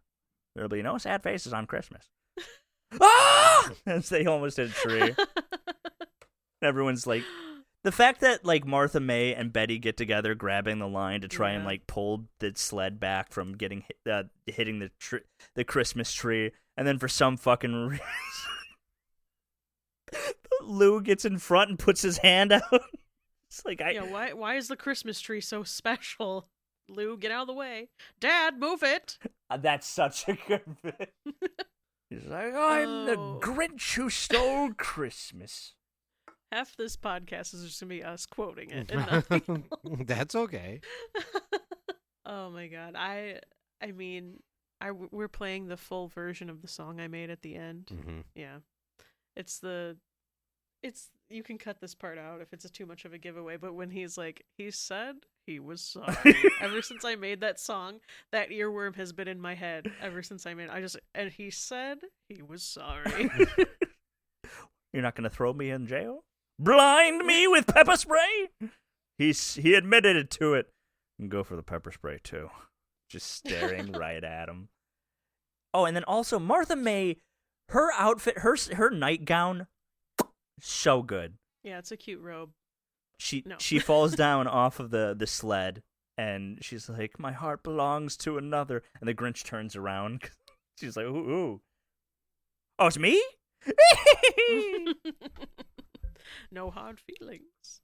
[SPEAKER 2] there'll be no sad faces on Christmas. Ah! As they almost hit a tree. Everyone's like, the fact that like Martha May and Betty get together, grabbing the line to try and like pull the sled back from getting hitting the Christmas tree, and then for some fucking reason, Lou gets in front and puts his hand out. It's like,
[SPEAKER 3] why is the Christmas tree so special? Lou, get out of the way. Dad, move it.
[SPEAKER 2] That's such a good bit. He's like, I'm the Grinch who stole Christmas.
[SPEAKER 3] Half this podcast is just going to be us quoting it. And nothing else.
[SPEAKER 1] That's okay.
[SPEAKER 3] Oh my God. I mean, we're playing the full version of the song I made at the end.
[SPEAKER 1] Mm-hmm.
[SPEAKER 3] Yeah. You can cut this part out if it's too much of a giveaway, but when he's like, he said he was sorry. Ever since I made that song, that earworm has been in my head ever since I made it. And he said he was sorry.
[SPEAKER 2] You're not going to throw me in jail? Blind me with pepper spray? He admitted it to it. And go for the pepper spray too. Just staring right at him. Oh, and then also Martha May, her outfit, her nightgown, so good.
[SPEAKER 3] Yeah, it's a cute robe.
[SPEAKER 2] She falls down off of the sled, and she's like, my heart belongs to another. And the Grinch turns around. She's like, ooh. Oh, it's me?
[SPEAKER 3] No hard feelings.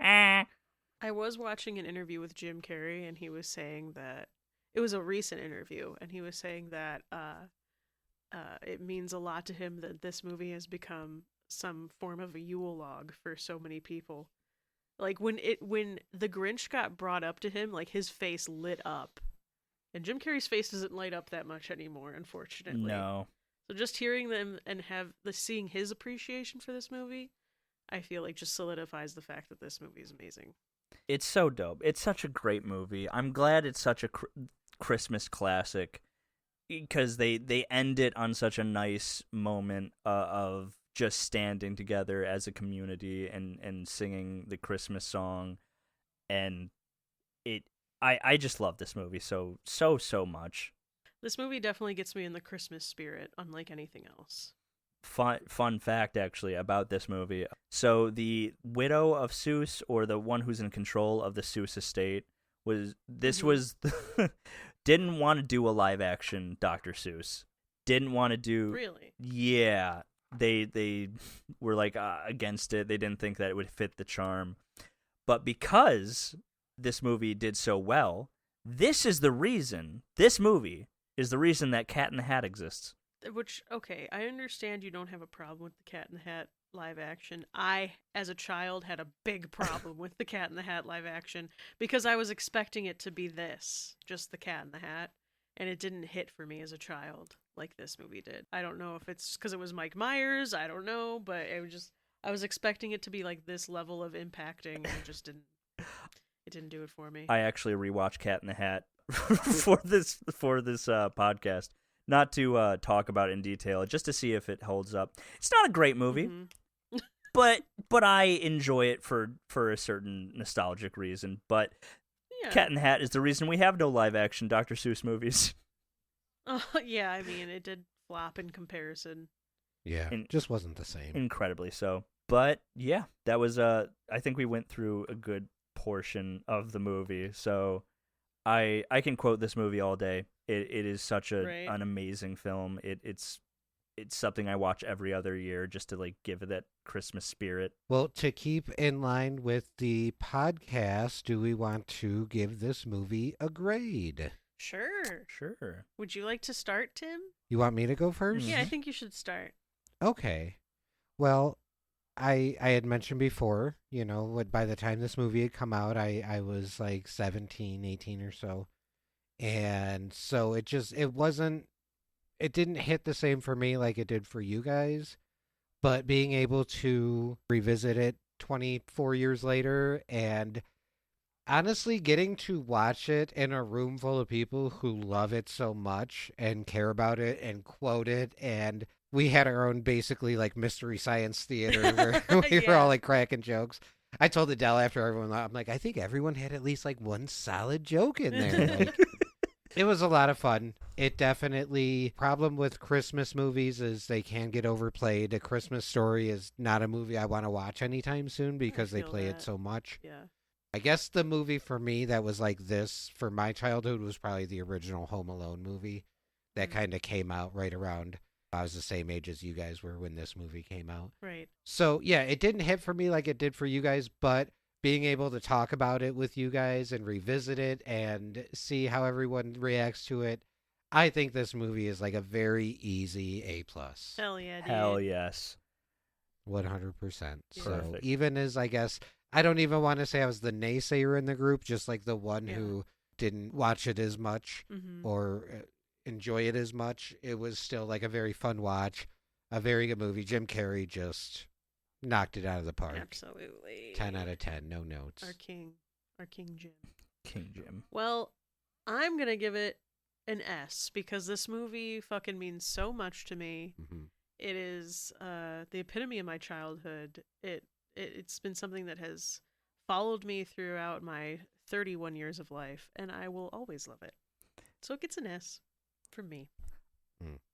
[SPEAKER 3] I was watching an interview with Jim Carrey, and he was saying that it was a recent interview, and he was saying that it means a lot to him that this movie has become some form of a Yule log for so many people. Like when the Grinch got brought up to him, like his face lit up. And Jim Carrey's face doesn't light up that much anymore, unfortunately.
[SPEAKER 2] No.
[SPEAKER 3] So just hearing them and seeing his appreciation for this movie, I feel like just solidifies the fact that this movie is amazing.
[SPEAKER 2] It's so dope. It's such a great movie. I'm glad it's such a Christmas classic because they end it on such a nice moment of just standing together as a community and singing the Christmas song. And I just love this movie so much.
[SPEAKER 3] This movie definitely gets me in the Christmas spirit, unlike anything else.
[SPEAKER 2] Fun fact, actually, about this movie. So the widow of Seuss, or the one who's in control of the Seuss estate, didn't want to do a live-action Dr. Seuss. Didn't want to do...
[SPEAKER 3] Really?
[SPEAKER 2] Yeah. They were, like, against it. They didn't think that it would fit the charm. But because this movie did so well, this movie is the reason that Cat in the Hat exists.
[SPEAKER 3] Which, okay, I understand you don't have a problem with the Cat in the Hat live action. I, as a child, had a big problem with the Cat in the Hat live action because I was expecting it to be just the Cat in the Hat, and it didn't hit for me as a child like this movie did. I don't know if it's because it was Mike Myers, I don't know, but I was expecting it to be like this level of impacting, and it just didn't. It didn't do it for me.
[SPEAKER 2] I actually rewatched Cat in the Hat for this podcast. Not to talk about it in detail, just to see if it holds up. It's not a great movie, but I enjoy it for a certain nostalgic reason. But
[SPEAKER 3] yeah.
[SPEAKER 2] Cat in the Hat is the reason we have no live-action Dr. Seuss movies.
[SPEAKER 3] Yeah, I mean, it did flop in comparison.
[SPEAKER 1] Yeah, just wasn't the same.
[SPEAKER 2] Incredibly so. But yeah, that was I think we went through a good portion of the movie, so I can quote this movie all day. It is such an amazing film. It's something I watch every other year just to like give it that Christmas spirit.
[SPEAKER 1] Well, to keep in line with the podcast, do we want to give this movie a grade?
[SPEAKER 3] Sure. Would you like to start, Tim?
[SPEAKER 1] You want me to go first?
[SPEAKER 3] Yeah, I think you should start.
[SPEAKER 1] Okay. Well, I had mentioned before, by the time this movie had come out, I was like 17, 18 or so. And so it didn't hit the same for me like it did for you guys. But being able to revisit it 24 years later and honestly getting to watch it in a room full of people who love it so much and care about it and quote it, and we had our own basically like mystery science theater where we were all like cracking jokes. I told Adele after everyone, I'm like, I think everyone had at least like one solid joke in there. Like, it was a lot of fun. It definitely, problem with Christmas movies is they can get overplayed. A Christmas Story is not a movie I want to watch anytime soon because they play it so much.
[SPEAKER 3] Yeah.
[SPEAKER 1] I guess the movie for me that was like this for my childhood was probably the original Home Alone movie that kind of came out right around. I was the same age as you guys were when this movie came out.
[SPEAKER 3] Right.
[SPEAKER 1] So, yeah, it didn't hit for me like it did for you guys, but being able to talk about it with you guys and revisit it and see how everyone reacts to it, I think this movie is like a very easy A+.
[SPEAKER 3] Hell yeah, dude.
[SPEAKER 2] Hell yes.
[SPEAKER 1] 100%.
[SPEAKER 3] Yeah.
[SPEAKER 1] So
[SPEAKER 2] Perfect.
[SPEAKER 1] even as, I guess, I don't even want to say I was the naysayer in the group, just like the one who didn't watch it as much or enjoy it as much. It was still like a very fun watch, a very good movie. Jim Carrey just knocked it out of the park.
[SPEAKER 3] Absolutely.
[SPEAKER 1] 10 out of 10, no notes.
[SPEAKER 3] Our king Jim.
[SPEAKER 2] King Jim.
[SPEAKER 3] Well, I'm going to give it an S because this movie fucking means so much to me.
[SPEAKER 1] Mm-hmm.
[SPEAKER 3] It is the epitome of my childhood. It's been something that has followed me throughout my 31 years of life, and I will always love it. So it gets an S from me.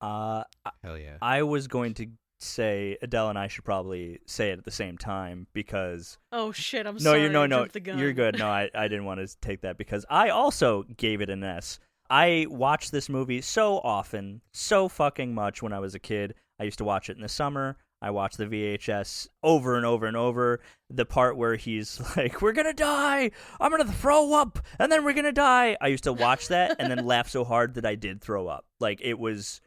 [SPEAKER 1] Hell yeah.
[SPEAKER 2] I was going to say Adele and I should probably say it at the same time because
[SPEAKER 3] Oh shit, I'm
[SPEAKER 2] no,
[SPEAKER 3] sorry. I
[SPEAKER 2] no,
[SPEAKER 3] jumped the gun.
[SPEAKER 2] you're good. No, I didn't want to take that because I also gave it an S. I watched this movie so often, so fucking much when I was a kid. I used to watch it in the summer. I watched the VHS over and over and over. The part where he's like, we're going to die. I'm going to throw up. And then we're going to die. I used to watch that and then laugh so hard that I did throw up. Like, it was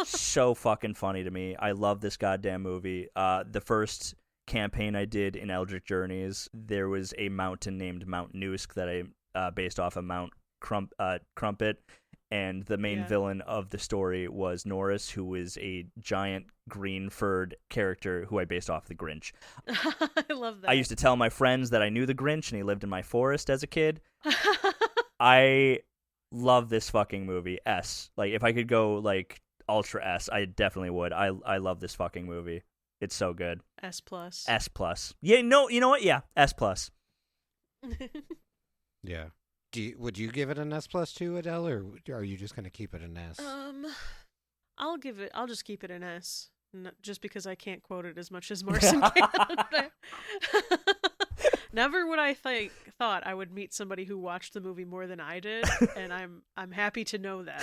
[SPEAKER 2] So fucking funny to me. I love this goddamn movie. The first campaign I did in Eldritch Journeys, there was a mountain named Mount Noosk that I based off of Mount Crumpet, and the main villain of the story was Norris, who is a giant green-furred character who I based off the Grinch.
[SPEAKER 3] I love that.
[SPEAKER 2] I used to tell my friends that I knew the Grinch and he lived in my forest as a kid. I love this fucking movie. S. Like, if I could go, like, Ultra S, I definitely would. I love this fucking movie. It's so good.
[SPEAKER 3] S+.
[SPEAKER 2] S+. Yeah, no, you know what? Yeah, S+.
[SPEAKER 1] Yeah. Would you give it an S+ too, Adele, or are you just gonna keep it an S?
[SPEAKER 3] I'll just keep it an S, just because I can't quote it as much as Marson can. Never would I thought I would meet somebody who watched the movie more than I did, and I'm happy to know that.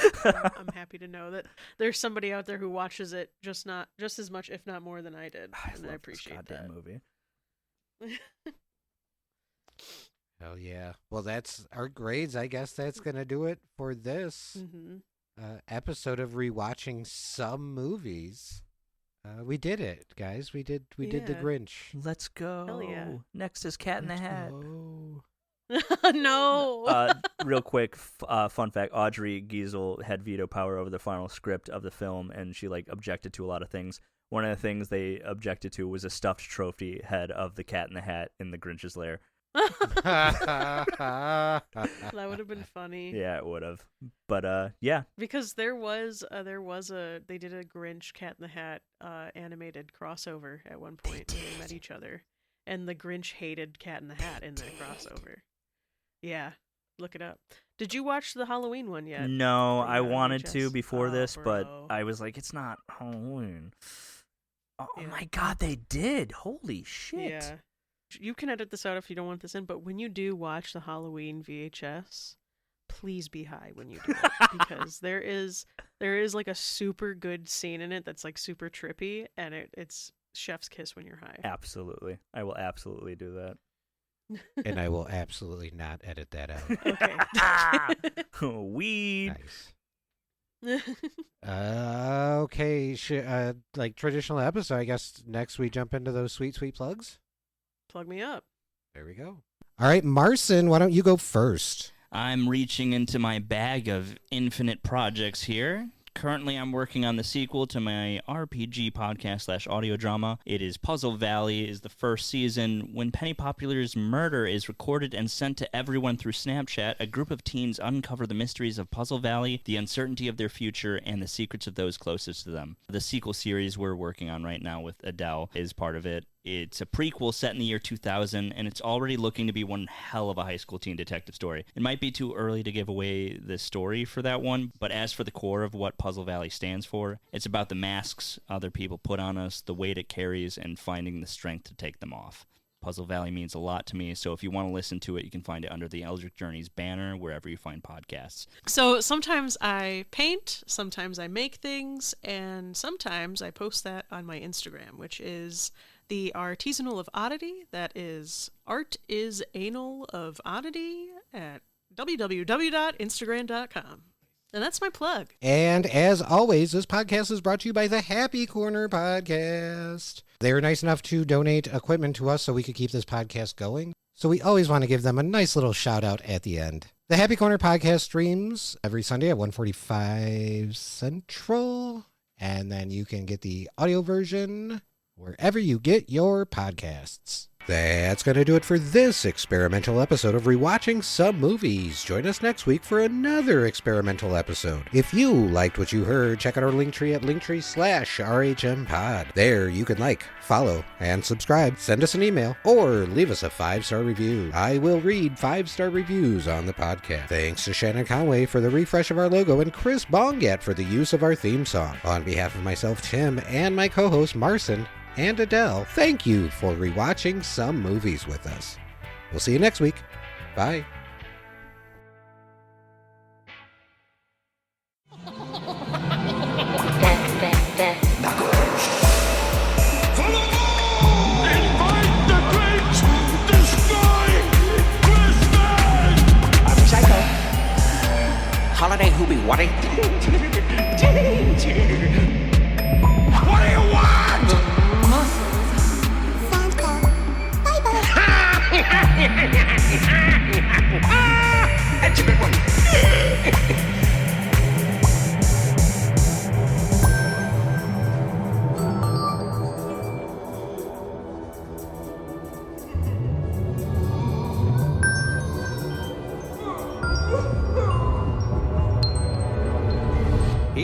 [SPEAKER 3] I'm happy to know that there's somebody out there who watches it just as much, if not more, than I did, and I appreciate
[SPEAKER 2] this goddamn
[SPEAKER 3] movie.
[SPEAKER 1] Hell yeah. Well, that's our grades. I guess that's gonna do it for this episode of Rewatching Some Movies. We did it, guys. We did the Grinch.
[SPEAKER 2] Let's go.
[SPEAKER 3] Hell yeah.
[SPEAKER 2] Next is Cat in the Hat.
[SPEAKER 3] No.
[SPEAKER 2] Real quick, fun fact: Audrey Giesel had veto power over the final script of the film, and she objected to a lot of things. One of the things they objected to was a stuffed trophy head of the Cat in the Hat in the Grinch's lair.
[SPEAKER 3] That would have been funny.
[SPEAKER 2] Yeah, it would have. But yeah,
[SPEAKER 3] because they did a Grinch Cat in the Hat animated crossover at one point when they met each other, and the Grinch hated Cat in the Hat in the crossover. Yeah, look it up. Did you watch the Halloween one yet?
[SPEAKER 2] No, I wanted to before this, but I was like, it's not Halloween. Oh my god, they did! Holy shit!
[SPEAKER 3] Yeah. You can edit this out if you don't want this in, but when you do watch the Halloween VHS, please be high when you do it, because there is like a super good scene in it that's like super trippy, and it's chef's kiss when you're high.
[SPEAKER 2] Absolutely. I will absolutely do that.
[SPEAKER 1] And I will absolutely not edit that
[SPEAKER 3] Okay.
[SPEAKER 2] Weed.
[SPEAKER 1] Nice. Okay. Like traditional episode, I guess next we jump into those sweet plugs.
[SPEAKER 3] Plug me up.
[SPEAKER 1] There we go. All right, Marson, why don't you go first?
[SPEAKER 4] I'm reaching into my bag of infinite projects here. Currently, I'm working on the sequel to my RPG podcast / audio drama. It is Puzzle Valley, is the first season. When Penny Popular's murder is recorded and sent to everyone through Snapchat, a group of teens uncover the mysteries of Puzzle Valley, the uncertainty of their future, and the secrets of those closest to them. The sequel series we're working on right now with Adele is part of it. It's a prequel set in the year 2000, and it's already looking to be one hell of a high school teen detective story. It might be too early to give away the story for that one, but as for the core of what Puzzle Valley stands for, it's about the masks other people put on us, the weight it carries, and finding the strength to take them off. Puzzle Valley means a lot to me, so if you want to listen to it, you can find it under the Eldritch Journeys banner, wherever you find podcasts.
[SPEAKER 3] So sometimes I paint, sometimes I make things, and sometimes I post that on my Instagram, which is the Artisanal of Oddity. That is Artisanal of Oddity at www.instagram.com. And that's my plug.
[SPEAKER 1] And as always, this podcast is brought to you by the Happy Corner Podcast. They were nice enough to donate equipment to us so we could keep this podcast going. So we always want to give them a nice little shout out at the end. The Happy Corner Podcast streams every Sunday at 1:45 Central. And then you can get the audio version wherever you get your podcasts. That's going to do it for this experimental episode of Rewatching Some Movies. Join us next week for another experimental episode. If you liked what you heard, check out our Linktree at Linktree/RHMpod. There you can like, follow, and subscribe. Send us an email or leave us a 5-star review. I will read 5-star reviews on the podcast. Thanks to Shannon Conway for the refresh of our logo and Chris Bongat for the use of our theme song. On behalf of myself, Tim, and my co-host, Marson, and Adele, thank you for rewatching some movies with us. We'll see you next week. Bye.
[SPEAKER 5] Invite the Grinch! Destroy Christmas!
[SPEAKER 7] I'm Psycho. Holiday Hoobie Waddy.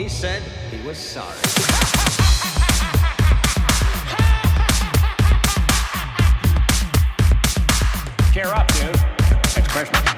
[SPEAKER 7] He said he was sorry.
[SPEAKER 8] Cheer up, dude. It's Christmas.